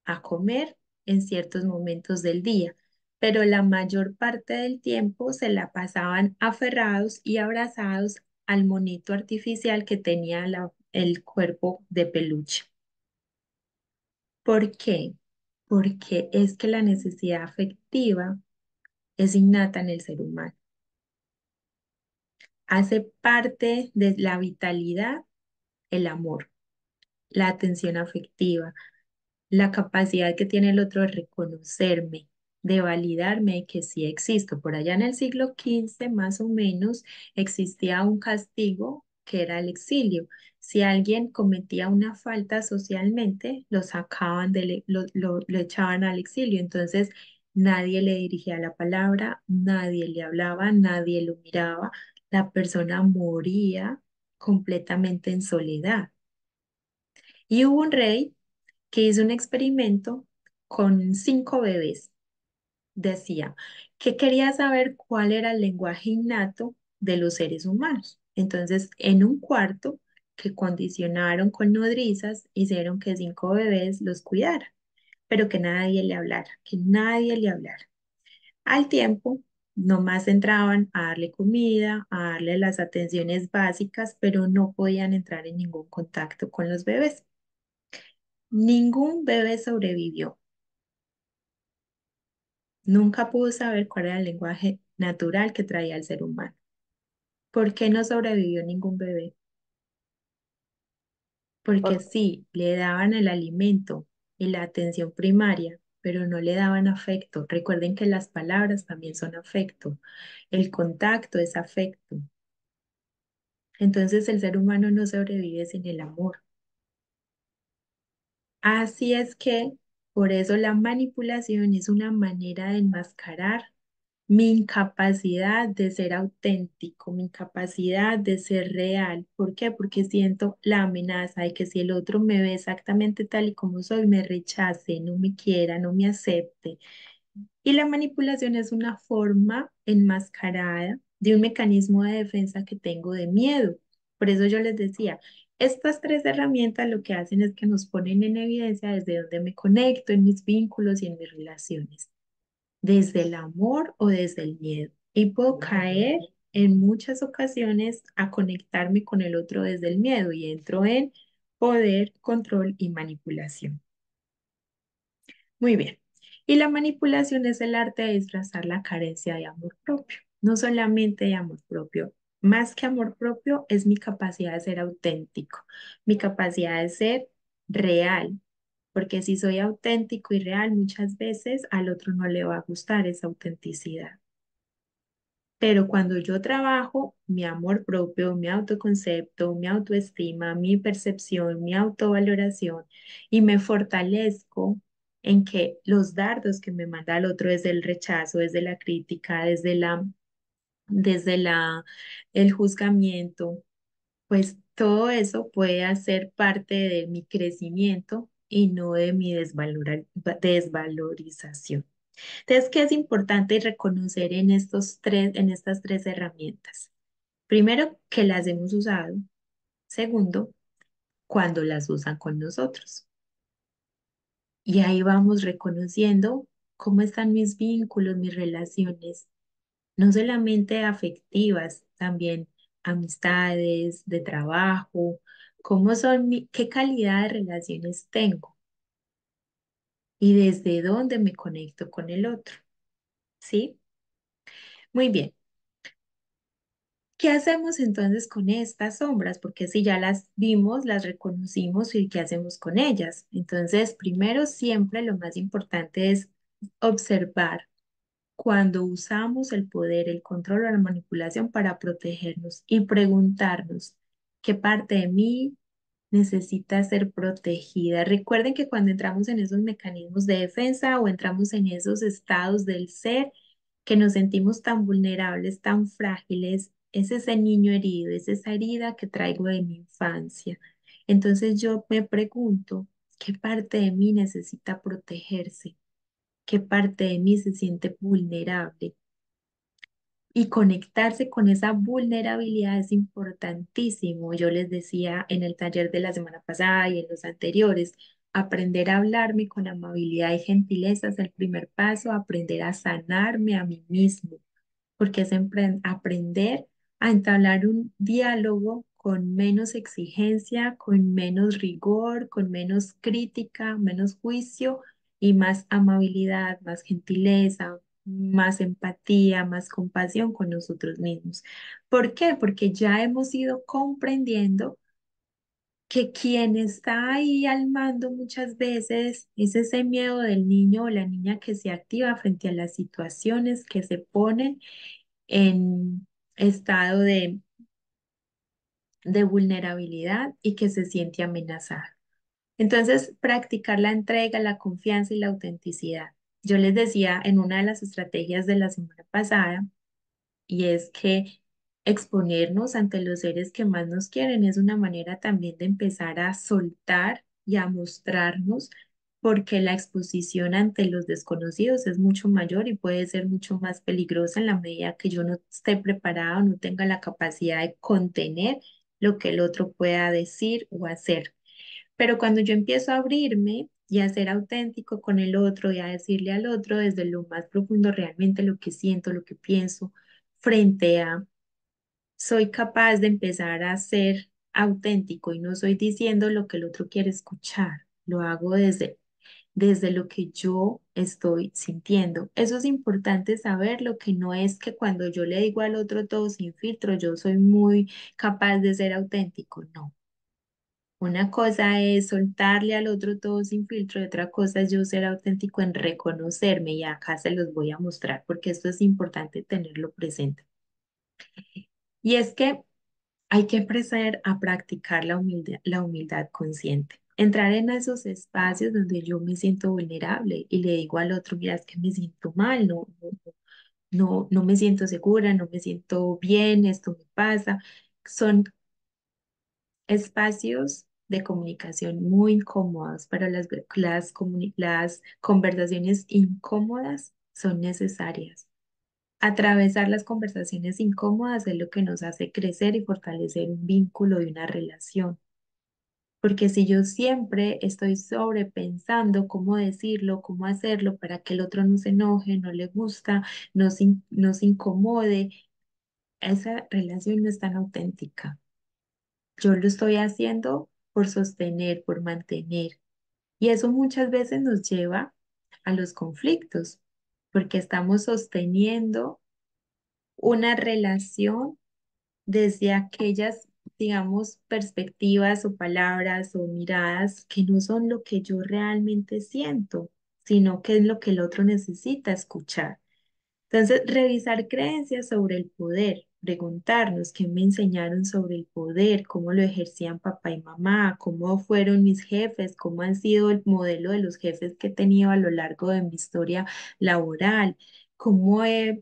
a comer en ciertos momentos del día, pero la mayor parte del tiempo se la pasaban aferrados y abrazados al monito artificial que tenía el cuerpo de peluche. ¿Por qué? Porque es que la necesidad afectiva es innata en el ser humano. Hace parte de la vitalidad el amor, la atención afectiva, la capacidad que tiene el otro de reconocerme, de validarme de que sí existo. Por allá en el siglo XV, más o menos, existía un castigo que era el exilio. Si alguien cometía una falta socialmente, lo sacaban, lo echaban al exilio. Entonces, nadie le dirigía la palabra, nadie le hablaba, nadie lo miraba. La persona moría completamente en soledad. Y hubo un rey que hizo un experimento con 5 bebés. Decía que quería saber cuál era el lenguaje innato de los seres humanos. Entonces, en un cuarto que condicionaron con nodrizas, hicieron que 5 bebés los cuidaran, pero que nadie le hablara, que nadie le hablara. Al tiempo, nomás entraban a darle comida, a darle las atenciones básicas, pero no podían entrar en ningún contacto con los bebés. Ningún bebé sobrevivió. Nunca pudo saber cuál era el lenguaje natural que traía el ser humano. ¿Por qué no sobrevivió ningún bebé? Porque Por- sí, le daban el alimento y la atención primaria, pero no le daban afecto. Recuerden que las palabras también son afecto. El contacto es afecto. Entonces el ser humano no sobrevive sin el amor. Así es que por eso la manipulación es una manera de enmascarar mi incapacidad de ser auténtico, mi incapacidad de ser real. ¿Por qué? Porque siento la amenaza de que si el otro me ve exactamente tal y como soy, me rechace, no me quiera, no me acepte. Y la manipulación es una forma enmascarada de un mecanismo de defensa que tengo de miedo. Por eso yo les decía, estas 3 herramientas lo que hacen es que nos ponen en evidencia desde dónde me conecto en mis vínculos y en mis relaciones, desde el amor o desde el miedo. Y puedo caer en muchas ocasiones a conectarme con el otro desde el miedo y entro en poder, control y manipulación. Muy bien. Y la manipulación es el arte de disfrazar la carencia de amor propio, no solamente de amor propio. Más que amor propio es mi capacidad de ser auténtico, mi capacidad de ser real, porque si soy auténtico y real, muchas veces al otro no le va a gustar esa autenticidad. Pero cuando yo trabajo mi amor propio, mi autoconcepto, mi autoestima, mi percepción, mi autovaloración y me fortalezco en que los dardos que me manda el otro desde el rechazo, desde la crítica, el juzgamiento, pues todo eso puede hacer parte de mi crecimiento y no de mi desvalorización. Entonces, ¿qué es importante reconocer en estas 3 herramientas? Primero, que las hemos usado. Segundo, cuando las usan con nosotros. Y ahí vamos reconociendo cómo están mis vínculos, mis relaciones, no solamente afectivas, también amistades, de trabajo, qué calidad de relaciones tengo y desde dónde me conecto con el otro. ¿Sí? Muy bien. ¿Qué hacemos entonces con estas sombras? Porque si ya las vimos, las reconocimos y ¿qué hacemos con ellas? Entonces, primero, siempre lo más importante es observar cuando usamos el poder, el control o la manipulación para protegernos y preguntarnos qué parte de mí necesita ser protegida. Recuerden que cuando entramos en esos mecanismos de defensa o entramos en esos estados del ser que nos sentimos tan vulnerables, tan frágiles, es ese niño herido, es esa herida que traigo de mi infancia. Entonces yo me pregunto, ¿qué parte de mí necesita protegerse? ¿Qué parte de mí se siente vulnerable? Y conectarse con esa vulnerabilidad es importantísimo. Yo les decía en el taller de la semana pasada y en los anteriores, aprender a hablarme con amabilidad y gentileza es el primer paso, aprender a sanarme a mí mismo, porque es aprender a entablar un diálogo con menos exigencia, con menos rigor, con menos crítica, menos juicio y más amabilidad, más gentileza, más empatía, más compasión con nosotros mismos. ¿Por qué? Porque ya hemos ido comprendiendo que quien está ahí al mando muchas veces es ese miedo del niño o la niña que se activa frente a las situaciones que se ponen en estado de vulnerabilidad y que se siente amenazada. Entonces, practicar la entrega, la confianza y la autenticidad. Yo les decía en una de las estrategias de la semana pasada, y es que exponernos ante los seres que más nos quieren es una manera también de empezar a soltar y a mostrarnos, porque la exposición ante los desconocidos es mucho mayor y puede ser mucho más peligrosa en la medida que yo no esté preparada o no tenga la capacidad de contener lo que el otro pueda decir o hacer. Pero cuando yo empiezo a abrirme y a ser auténtico con el otro y a decirle al otro desde lo más profundo realmente lo que siento, lo que pienso, frente a, soy capaz de empezar a ser auténtico y no soy diciendo lo que el otro quiere escuchar, lo hago desde lo que yo estoy sintiendo. Eso es importante saber, lo que no es que cuando yo le digo al otro todo sin filtro, yo soy muy capaz de ser auténtico, no. Una cosa es soltarle al otro todo sin filtro y otra cosa es yo ser auténtico en reconocerme y acá se los voy a mostrar porque esto es importante tenerlo presente. Y es que hay que empezar a practicar la humildad consciente. Entrar en esos espacios donde yo me siento vulnerable y le digo al otro, mira, es que me siento mal, no me siento segura, no me siento bien, esto me pasa. Son espacios de comunicación muy incómodos, pero las conversaciones incómodas son necesarias. Atravesar las conversaciones incómodas es lo que nos hace crecer y fortalecer un vínculo y una relación. Porque si yo siempre estoy sobrepensando cómo decirlo, cómo hacerlo para que el otro no se enoje, no le gusta, no se incomode, esa relación no es tan auténtica. Yo lo estoy haciendo por sostener, por mantener. Y eso muchas veces nos lleva a los conflictos, porque estamos sosteniendo una relación desde aquellas, digamos, perspectivas o palabras o miradas que no son lo que yo realmente siento, sino que es lo que el otro necesita escuchar. Entonces, revisar creencias sobre el poder, preguntarnos qué me enseñaron sobre el poder, cómo lo ejercían papá y mamá, cómo fueron mis jefes, cómo han sido el modelo de los jefes que he tenido a lo largo de mi historia laboral, cómo he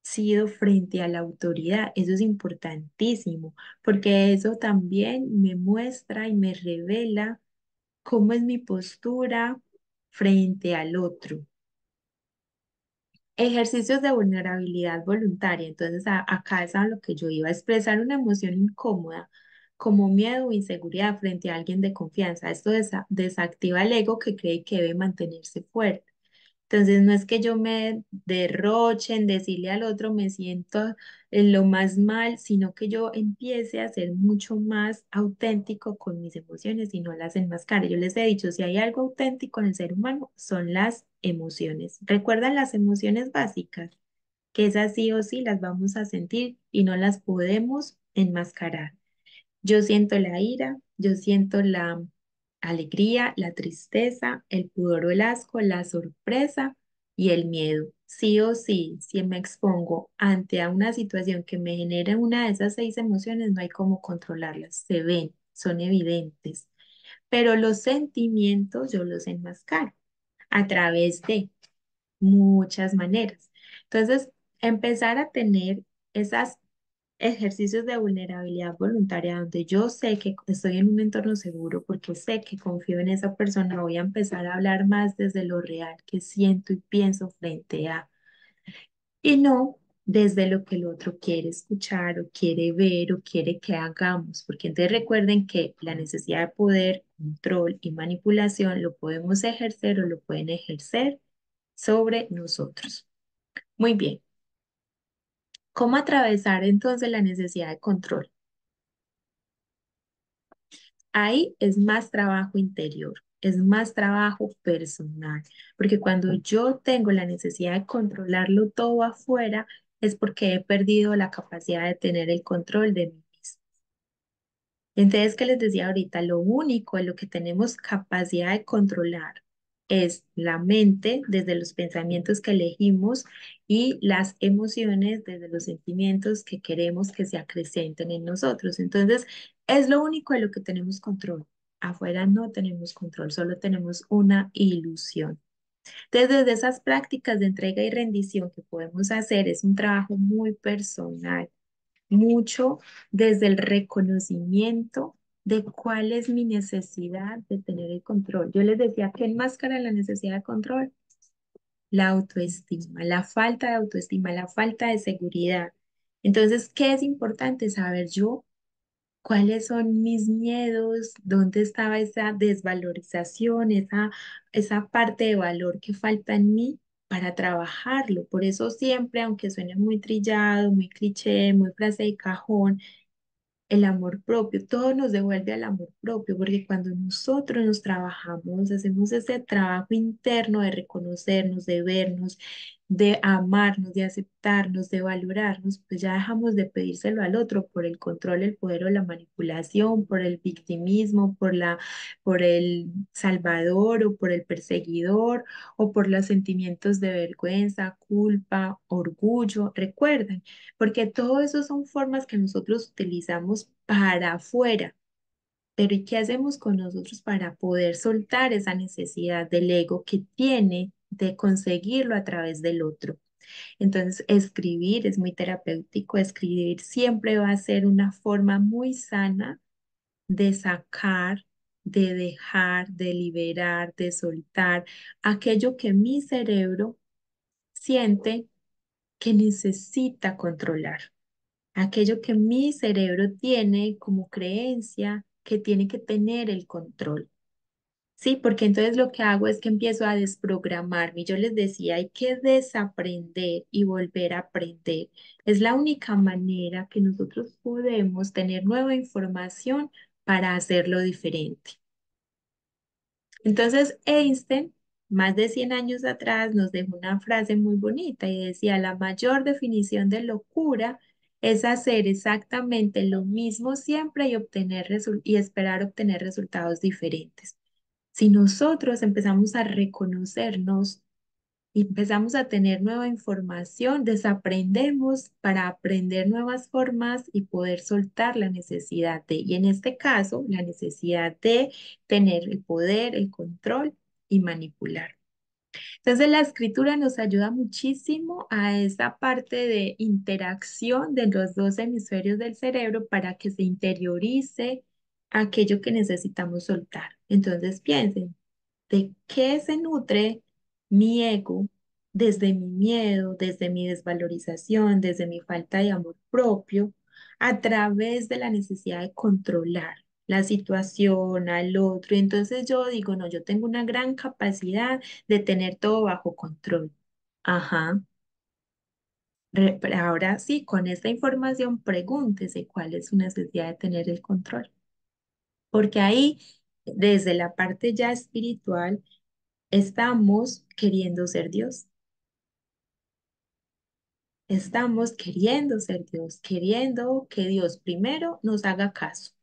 sido frente a la autoridad. Eso es importantísimo, porque eso también me muestra y me revela cómo es mi postura frente al otro. Ejercicios de vulnerabilidad voluntaria. Entonces, acá es a lo que yo iba a expresar una emoción incómoda, como miedo o inseguridad frente a alguien de confianza. Esto desactiva el ego que cree que debe mantenerse fuerte. Entonces, no es que yo me derroche en decirle al otro me siento en lo más mal, sino que yo empiece a ser mucho más auténtico con mis emociones y no las enmascare. Yo les he dicho, si hay algo auténtico en el ser humano, son las emociones. ¿Recuerdan las emociones básicas? Que esas sí o sí las vamos a sentir y no las podemos enmascarar. Yo siento la ira, yo siento la alegría, la tristeza, el pudor o el asco, la sorpresa y el miedo. Sí o sí, si me expongo ante a una situación que me genera una de esas 6 emociones, no hay cómo controlarlas. Se ven, son evidentes. Pero los sentimientos yo los enmascaro a través de muchas maneras. Entonces, empezar a tener esas ejercicios de vulnerabilidad voluntaria donde yo sé que estoy en un entorno seguro porque sé que confío en esa persona, voy a empezar a hablar más desde lo real que siento y pienso frente a, y no desde lo que el otro quiere escuchar o quiere ver o quiere que hagamos, porque entonces recuerden que la necesidad de poder, control y manipulación lo podemos ejercer o lo pueden ejercer sobre nosotros. Muy bien. ¿Cómo atravesar entonces la necesidad de control? Ahí es más trabajo interior, es más trabajo personal, porque cuando yo tengo la necesidad de controlarlo todo afuera, es porque he perdido la capacidad de tener el control de mí mismo. Entonces, que les decía ahorita, lo único en lo que tenemos capacidad de controlar es la mente desde los pensamientos que elegimos y las emociones desde los sentimientos que queremos que se acrecenten en nosotros. Entonces, es lo único en lo que tenemos control. Afuera no tenemos control, solo tenemos una ilusión. Entonces, desde esas prácticas de entrega y rendición que podemos hacer, es un trabajo muy personal, mucho desde el reconocimiento de cuál es mi necesidad de tener el control. Yo les decía que enmascara la necesidad de control, la autoestima, la falta de autoestima, la falta de seguridad. Entonces, ¿qué es importante saber yo? ¿Cuáles son mis miedos? ¿Dónde estaba esa desvalorización, esa parte de valor que falta en mí para trabajarlo? Por eso siempre, aunque suene muy trillado, muy cliché, muy frase de cajón, el amor propio, todo nos devuelve al amor propio, porque cuando nosotros nos trabajamos, hacemos ese trabajo interno de reconocernos, de vernos, de amarnos, de aceptarnos, de valorarnos, pues ya dejamos de pedírselo al otro por el control, el poder o la manipulación, por el victimismo, por el salvador o por el perseguidor o por los sentimientos de vergüenza, culpa, orgullo. Recuerden, porque todo eso son formas que nosotros utilizamos para afuera. Pero ¿y qué hacemos con nosotros para poder soltar esa necesidad del ego que tiene de conseguirlo a través del otro? Entonces, escribir es muy terapéutico. Escribir siempre va a ser una forma muy sana de sacar, de dejar, de liberar, de soltar aquello que mi cerebro siente que necesita controlar, aquello que mi cerebro tiene como creencia que tiene que tener el control. Sí, porque entonces lo que hago es que empiezo a desprogramarme. Y yo les decía, hay que desaprender y volver a aprender. Es la única manera que nosotros podemos tener nueva información para hacerlo diferente. Entonces, Einstein, más de 100 años atrás, nos dejó una frase muy bonita y decía, la mayor definición de locura es hacer exactamente lo mismo siempre y y esperar obtener resultados diferentes. Si nosotros empezamos a reconocernos y empezamos a tener nueva información, desaprendemos para aprender nuevas formas y poder soltar la necesidad de, y en este caso, la necesidad de tener el poder, el control y manipular. Entonces, la escritura nos ayuda muchísimo a esa parte de interacción de los dos hemisferios del cerebro para que se interiorice aquello que necesitamos soltar. Entonces, piensen, ¿de qué se nutre mi ego desde mi miedo, desde mi desvalorización, desde mi falta de amor propio, a través de la necesidad de controlar la situación al otro? Y entonces yo digo, no, yo tengo una gran capacidad de tener todo bajo control. Ajá. Pero ahora sí, con esta información, pregúntese cuál es su necesidad de tener el control. Porque ahí, desde la parte ya espiritual, estamos queriendo ser Dios. Estamos queriendo ser Dios, queriendo que Dios primero nos haga caso.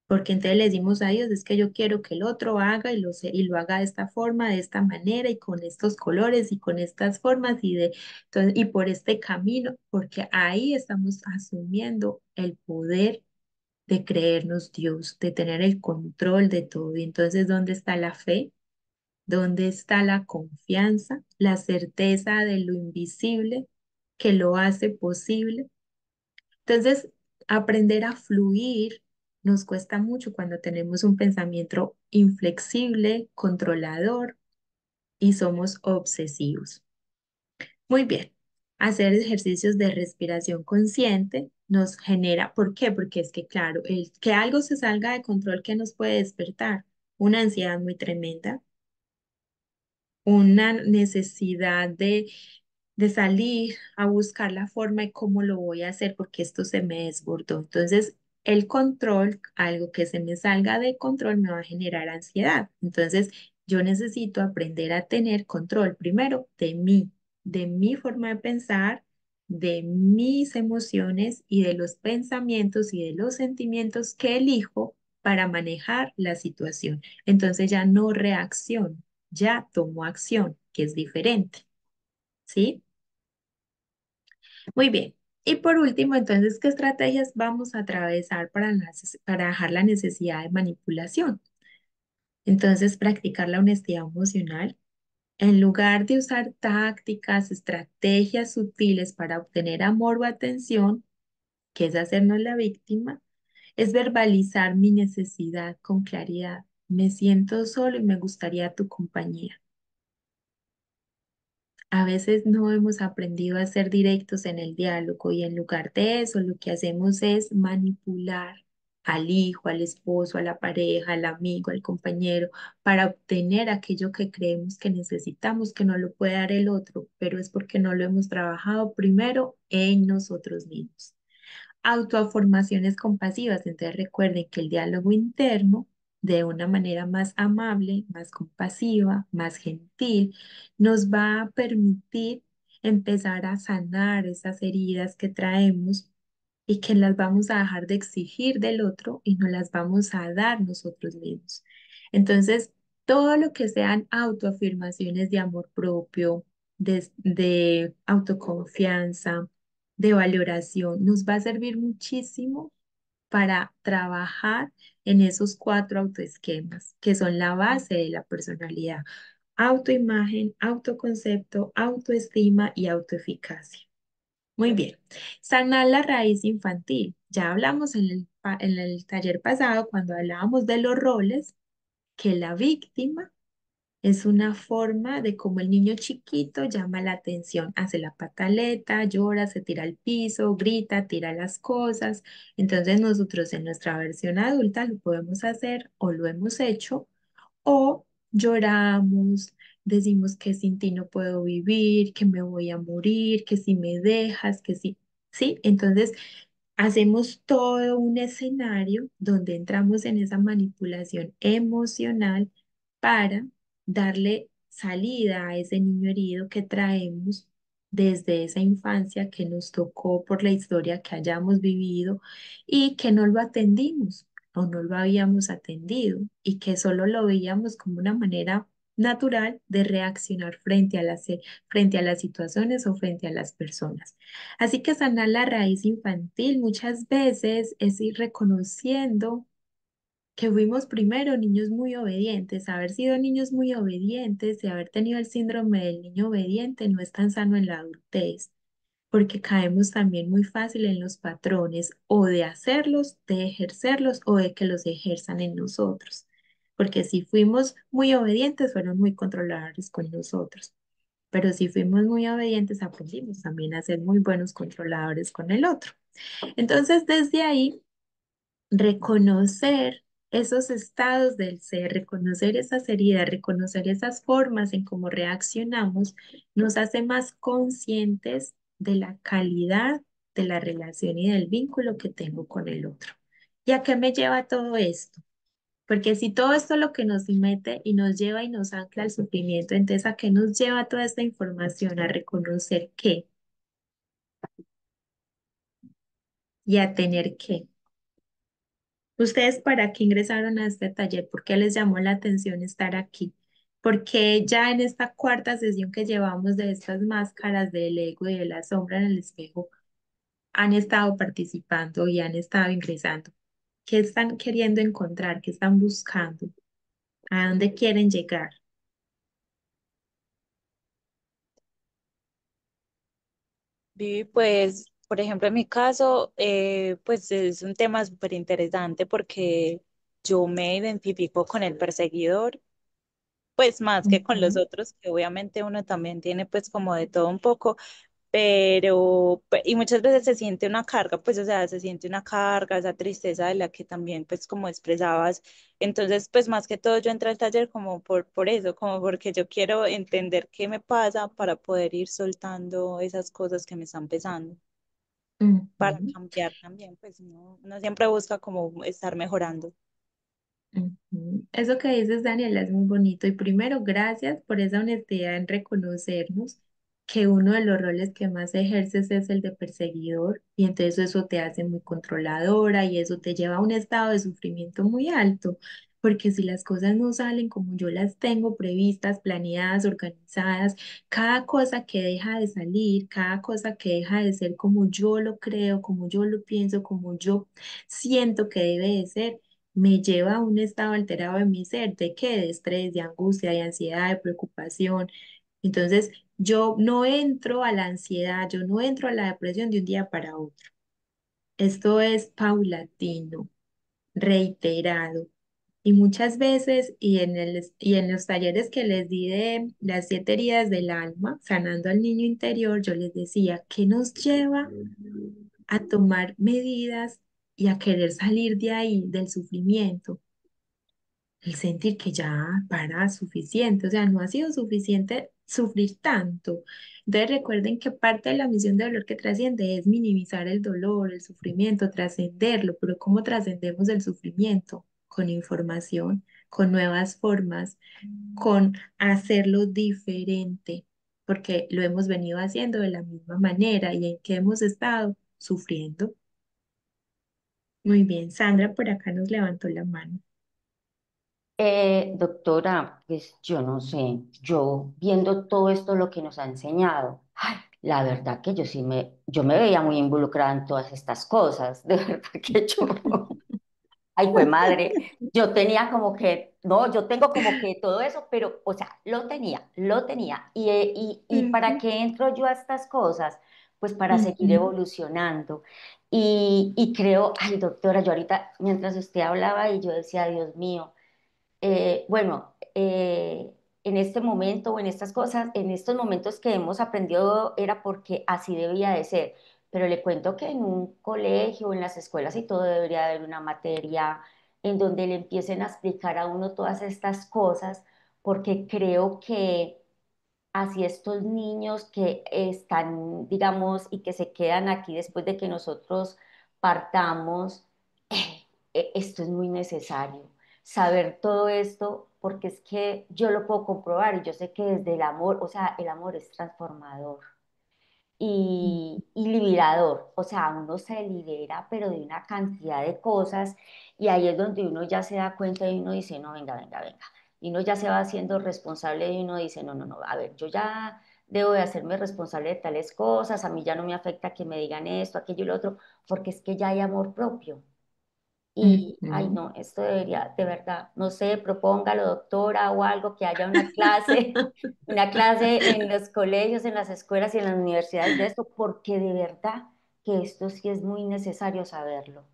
Porque entonces le decimos a Dios, es que yo quiero que el otro haga y lo haga de esta forma, de esta manera y con estos colores y con estas formas entonces, y por este camino, porque ahí estamos asumiendo el poder de creernos Dios, de tener el control de todo. Y entonces, ¿dónde está la fe? ¿Dónde está la confianza, la certeza de lo invisible que lo hace posible? Entonces, aprender a fluir nos cuesta mucho cuando tenemos un pensamiento inflexible, controlador y somos obsesivos. Muy bien, hacer ejercicios de respiración consciente nos genera, ¿por qué? Porque es que, claro, que algo se salga de control que nos puede despertar una ansiedad muy tremenda, una necesidad de salir a buscar la forma de cómo lo voy a hacer porque esto se me desbordó. Entonces, el control, algo que se me salga de control me va a generar ansiedad. Entonces, yo necesito aprender a tener control primero de mi forma de pensar, de mis emociones y de los pensamientos y de los sentimientos que elijo para manejar la situación. Entonces ya no reacciono, ya tomo acción, que es diferente. ¿Sí? Muy bien. Y por último, entonces, ¿qué estrategias vamos a atravesar para dejar la necesidad de manipulación? Entonces, practicar la honestidad emocional. En lugar de usar tácticas, estrategias sutiles para obtener amor o atención, que es hacernos la víctima, es verbalizar mi necesidad con claridad. Me siento solo y me gustaría tu compañía. A veces no hemos aprendido a ser directos en el diálogo y en lugar de eso lo que hacemos es manipular al hijo, al esposo, a la pareja, al amigo, al compañero, para obtener aquello que creemos que necesitamos, que no lo puede dar el otro, pero es porque no lo hemos trabajado primero en nosotros mismos. Autoafirmaciones compasivas. Entonces recuerden que el diálogo interno, de una manera más amable, más compasiva, más gentil, nos va a permitir empezar a sanar esas heridas que traemos y que las vamos a dejar de exigir del otro y nos las vamos a dar nosotros mismos. Entonces, todo lo que sean autoafirmaciones de amor propio, de autoconfianza, de valoración, nos va a servir muchísimo para trabajar en esos cuatro autoesquemas que son la base de la personalidad: autoimagen, autoconcepto, autoestima y autoeficacia. Muy bien. Sanar la raíz infantil. Ya hablamos en el taller pasado cuando hablábamos de los roles, que la víctima es una forma de cómo el niño chiquito llama la atención, hace la pataleta, llora, se tira al piso, grita, tira las cosas. Entonces nosotros en nuestra versión adulta lo podemos hacer o lo hemos hecho o lloramos, decimos que sin ti no puedo vivir, que me voy a morir, que si me dejas, que si, ¿sí? Entonces hacemos todo un escenario donde entramos en esa manipulación emocional para darle salida a ese niño herido que traemos desde esa infancia que nos tocó por la historia que hayamos vivido y que no lo atendimos o no lo habíamos atendido y que solo lo veíamos como una manera natural de reaccionar frente a las situaciones o frente a las personas. Así que sanar la raíz infantil muchas veces es ir reconociendo que fuimos primero niños muy obedientes. Haber sido niños muy obedientes y haber tenido el síndrome del niño obediente no es tan sano en la adultez, porque caemos también muy fácil en los patrones o de hacerlos, de ejercerlos o de que los ejerzan en nosotros. Porque si fuimos muy obedientes, fueron muy controladores con nosotros. Pero si fuimos muy obedientes, aprendimos también a ser muy buenos controladores con el otro. Entonces, desde ahí, reconocer esos estados del ser, reconocer esas heridas, reconocer esas formas en cómo reaccionamos, nos hace más conscientes de la calidad de la relación y del vínculo que tengo con el otro. ¿Y a qué me lleva todo esto? Porque si todo esto lo que nos mete y nos lleva y nos ancla al sufrimiento, entonces ¿a qué nos lleva toda esta información? A reconocer qué y a tener qué. ¿Ustedes para qué ingresaron a este taller? ¿Por qué les llamó la atención estar aquí? Porque ya en esta cuarta sesión que llevamos de estas máscaras del ego y de la sombra en el espejo, han estado participando y han estado ingresando? ¿Qué están queriendo encontrar? ¿Qué están buscando? ¿A dónde quieren llegar? Vivi, pues, por ejemplo, en mi caso, pues es un tema súper interesante porque yo me identifico con el perseguidor, pues más que con los Ujú. otros, que obviamente uno también tiene pues como de todo un poco, y muchas veces se siente una carga, pues, o sea, se siente una carga, esa tristeza de la que también, pues, como expresabas. Entonces, pues, más que todo yo entré al taller como por eso, como porque yo quiero entender qué me pasa para poder ir soltando esas cosas que me están pesando, para Ujú. cambiar también, pues, uno siempre busca como estar mejorando. Ujú. Eso que dices, Daniela, es muy bonito. Y primero, gracias por esa honestidad en reconocernos que uno de los roles que más ejerces es el de perseguidor y entonces eso te hace muy controladora y eso te lleva a un estado de sufrimiento muy alto. Porque si las cosas no salen como yo las tengo previstas, planeadas, organizadas, cada cosa que deja de salir, cada cosa que deja de ser como yo lo creo, como yo lo pienso, como yo siento que debe de ser, me lleva a un estado alterado de mi ser, ¿de qué? De estrés, de angustia, de ansiedad, de preocupación. Entonces, yo no entro a la ansiedad, yo no entro a la depresión de un día para otro. Esto es paulatino, reiterado. Y muchas veces, y en los talleres que les di de las 7 heridas del alma, sanando al niño interior, yo les decía, ¿qué nos lleva a tomar medidas y a querer salir de ahí, del sufrimiento? El sentir que ya para suficiente, o sea, no ha sido suficiente sufrir tanto. Entonces recuerden que parte de la misión de dolor que trasciende es minimizar el dolor, el sufrimiento, trascenderlo, pero ¿cómo trascendemos el sufrimiento? Con información, con nuevas formas, con hacerlo diferente, porque lo hemos venido haciendo de la misma manera y en que hemos estado sufriendo. Muy bien, Sandra por acá nos levantó la mano. Doctora, pues yo no sé, yo viendo todo esto lo que nos ha enseñado, ay, la verdad que yo me veía muy involucrada en todas estas cosas, de verdad que yo, ay, fue madre, yo tenía como que, no, yo tengo como que todo eso, pero, o sea, lo tenía, y ¿para Ujú, qué entro yo a estas cosas? Pues para seguir ujú. evolucionando. Y creo, ay, doctora, yo ahorita, mientras usted hablaba y yo decía, Dios mío, bueno, en este momento o en estas cosas, en estos momentos que hemos aprendido era porque así debía de ser. Pero le cuento que en un colegio, en las escuelas y todo debería haber una materia en donde le empiecen a explicar a uno todas estas cosas, porque creo que así estos niños que están, digamos, y que se quedan aquí después de que nosotros partamos, esto es muy necesario, saber todo esto, porque es que yo lo puedo comprobar y yo sé que desde el amor, o sea, el amor es transformador y liberador, o sea, uno se libera, pero de una cantidad de cosas, y ahí es donde uno ya se da cuenta y uno dice, no, venga, venga, venga, y uno ya se va haciendo responsable y uno dice, no, no, no, a ver, yo ya debo de hacerme responsable de tales cosas, a mí ya no me afecta que me digan esto, aquello y lo otro, porque es que ya hay amor propio. Y, ay, Ujú. no, esto debería, de verdad, no sé, propóngalo, doctora, o algo, que haya una clase en los colegios, en las escuelas y en las universidades de esto, porque de verdad que esto sí es muy necesario saberlo.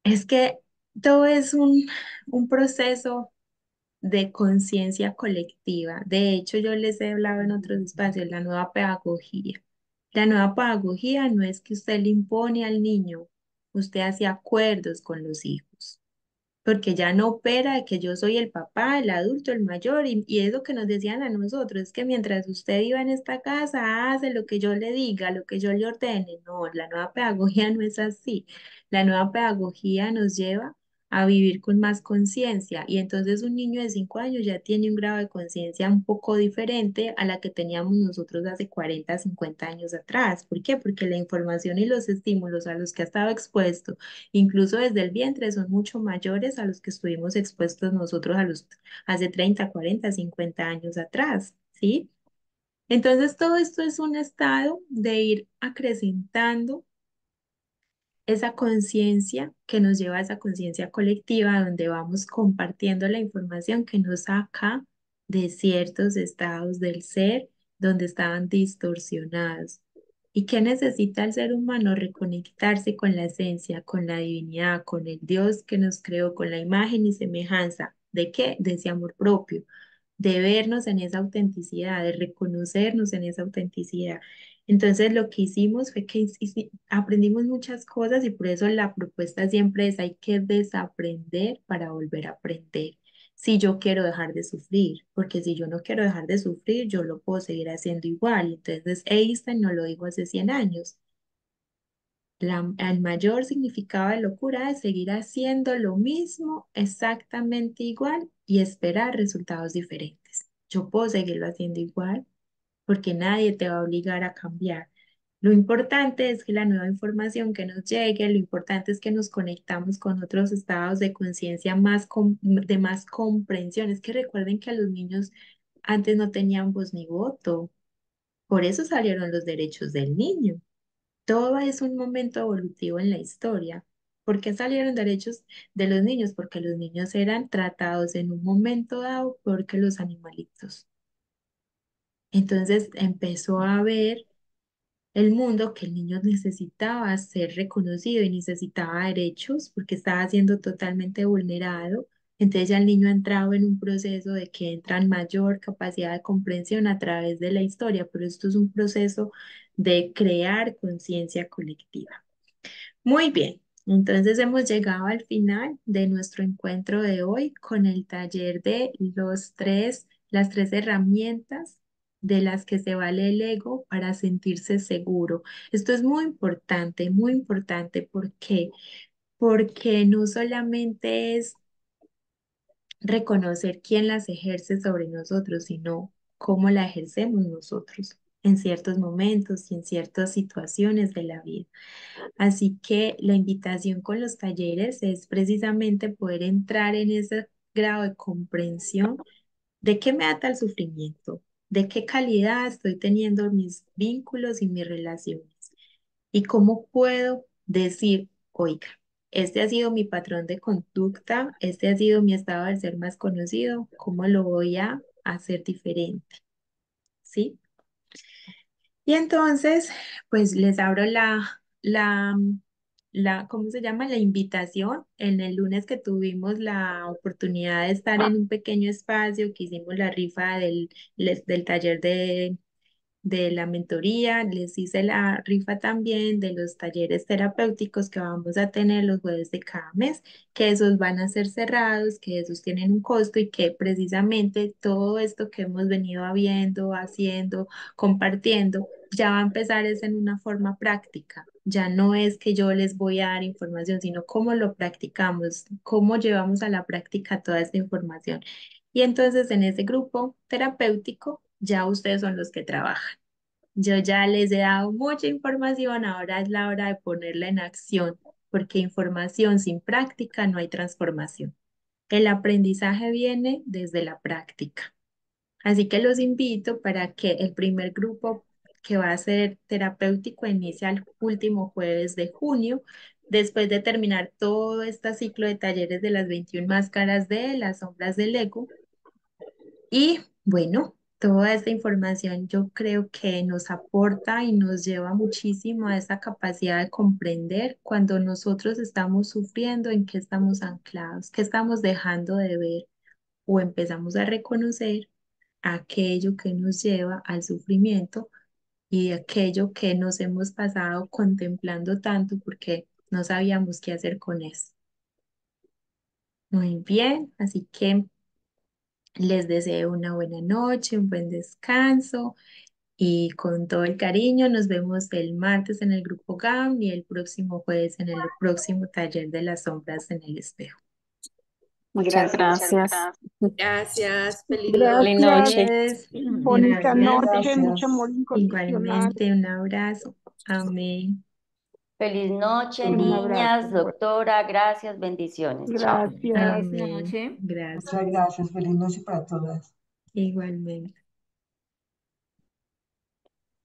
Es que todo es un proceso de conciencia colectiva. De hecho, yo les he hablado en otros espacios, la nueva pedagogía. La nueva pedagogía no es que usted le impone al niño, usted hace acuerdos con los hijos. Porque ya no opera de que yo soy el papá, el adulto, el mayor, y es lo que nos decían a nosotros, es que mientras usted viva en esta casa, hace lo que yo le diga, lo que yo le ordene. No, la nueva pedagogía no es así. La nueva pedagogía nos lleva a vivir con más conciencia y entonces un niño de 5 años ya tiene un grado de conciencia un poco diferente a la que teníamos nosotros hace 40, 50 años atrás. ¿Por qué? Porque la información y los estímulos a los que ha estado expuesto incluso desde el vientre, son mucho mayores a los que estuvimos expuestos nosotros hace 30, 40, 50 años atrás, ¿sí? Entonces, todo esto es un estado de ir acrecentando esa conciencia que nos lleva a esa conciencia colectiva donde vamos compartiendo la información que nos saca de ciertos estados del ser donde estaban distorsionados. ¿Y qué necesita el ser humano? Reconectarse con la esencia, con la divinidad, con el Dios que nos creó, con la imagen y semejanza. ¿De qué? De ese amor propio. de vernos en esa autenticidad, de reconocernos en esa autenticidad. Entonces lo que hicimos fue que aprendimos muchas cosas y por eso la propuesta siempre es hay que desaprender para volver a aprender. Si yo quiero dejar de sufrir, porque si yo no quiero dejar de sufrir, yo lo puedo seguir haciendo igual. Entonces Einstein nos lo dijo hace 100 años. El mayor significado de locura es seguir haciendo lo mismo exactamente igual y esperar resultados diferentes. Yo puedo seguirlo haciendo igual porque nadie te va a obligar a cambiar. Lo importante es que la nueva información que nos llegue, lo importante es que nos conectamos con otros estados de conciencia de más comprensión. Es que recuerden que a los niños antes no tenían voz ni voto, por eso salieron los derechos del niño. Todo es un momento evolutivo en la historia. ¿Por qué salieron derechos de los niños? Porque los niños eran tratados en un momento dado peor que los animalitos. Entonces empezó a ver el mundo que el niño necesitaba ser reconocido y necesitaba derechos porque estaba siendo totalmente vulnerado. Entonces ya el niño ha entrado en un proceso de que entra en mayor capacidad de comprensión a través de la historia, pero esto es un proceso de crear conciencia colectiva. Muy bien, entonces hemos llegado al final de nuestro encuentro de hoy con el taller de las tres herramientas de las que se vale el ego para sentirse seguro. Esto es muy importante. ¿Por qué? Porque no solamente es reconocer quién las ejerce sobre nosotros, sino cómo la ejercemos nosotros en ciertos momentos y en ciertas situaciones de la vida. Así que la invitación con los talleres es precisamente poder entrar en ese grado de comprensión de qué me ata el sufrimiento, de qué calidad estoy teniendo mis vínculos y mis relaciones y cómo puedo decir, oiga, este ha sido mi patrón de conducta, este ha sido mi estado de ser más conocido, ¿cómo lo voy a hacer diferente? ¿Sí? Y entonces, pues les abro ¿cómo se llama? La invitación. En el lunes que tuvimos la oportunidad de estar en un pequeño espacio, que hicimos la rifa del taller de la mentoría, les hice la rifa también de los talleres terapéuticos que vamos a tener los jueves de cada mes, que esos van a ser cerrados, que esos tienen un costo y que precisamente todo esto que hemos venido viendo, haciendo, compartiendo, ya va a empezar es en una forma práctica. Ya no es que yo les voy a dar información, sino cómo lo practicamos, cómo llevamos a la práctica toda esta información. Y entonces en ese grupo terapéutico ya ustedes son los que trabajan. Yo ya les he dado mucha información, ahora es la hora de ponerla en acción, porque información sin práctica no hay transformación. El aprendizaje viene desde la práctica. Así que los invito para que el primer grupo que va a ser terapéutico inicia el último jueves de junio, después de terminar todo este ciclo de talleres de las 21 máscaras de las sombras del ego. Y bueno, toda esta información yo creo que nos aporta y nos lleva muchísimo a esa capacidad de comprender cuando nosotros estamos sufriendo, en qué estamos anclados, qué estamos dejando de ver o empezamos a reconocer aquello que nos lleva al sufrimiento y aquello que nos hemos pasado contemplando tanto porque no sabíamos qué hacer con eso. Muy bien, así que les deseo una buena noche, un buen descanso y con todo el cariño nos vemos el martes en el grupo GAM y el próximo jueves en el próximo taller de las sombras en el espejo. Muchas gracias. Gracias, feliz Feliz noche. Gracias. noche. Ustedes, Bonita noche, gracias. mucho amor Gracias. incondicional. Igualmente un abrazo. Amén. Feliz noche, Un niñas, abrazo. doctora, gracias, bendiciones. Chao. Gracias. Feliz Amén. noche. Muchas Gracias. gracias. Feliz noche para todas. Igualmente.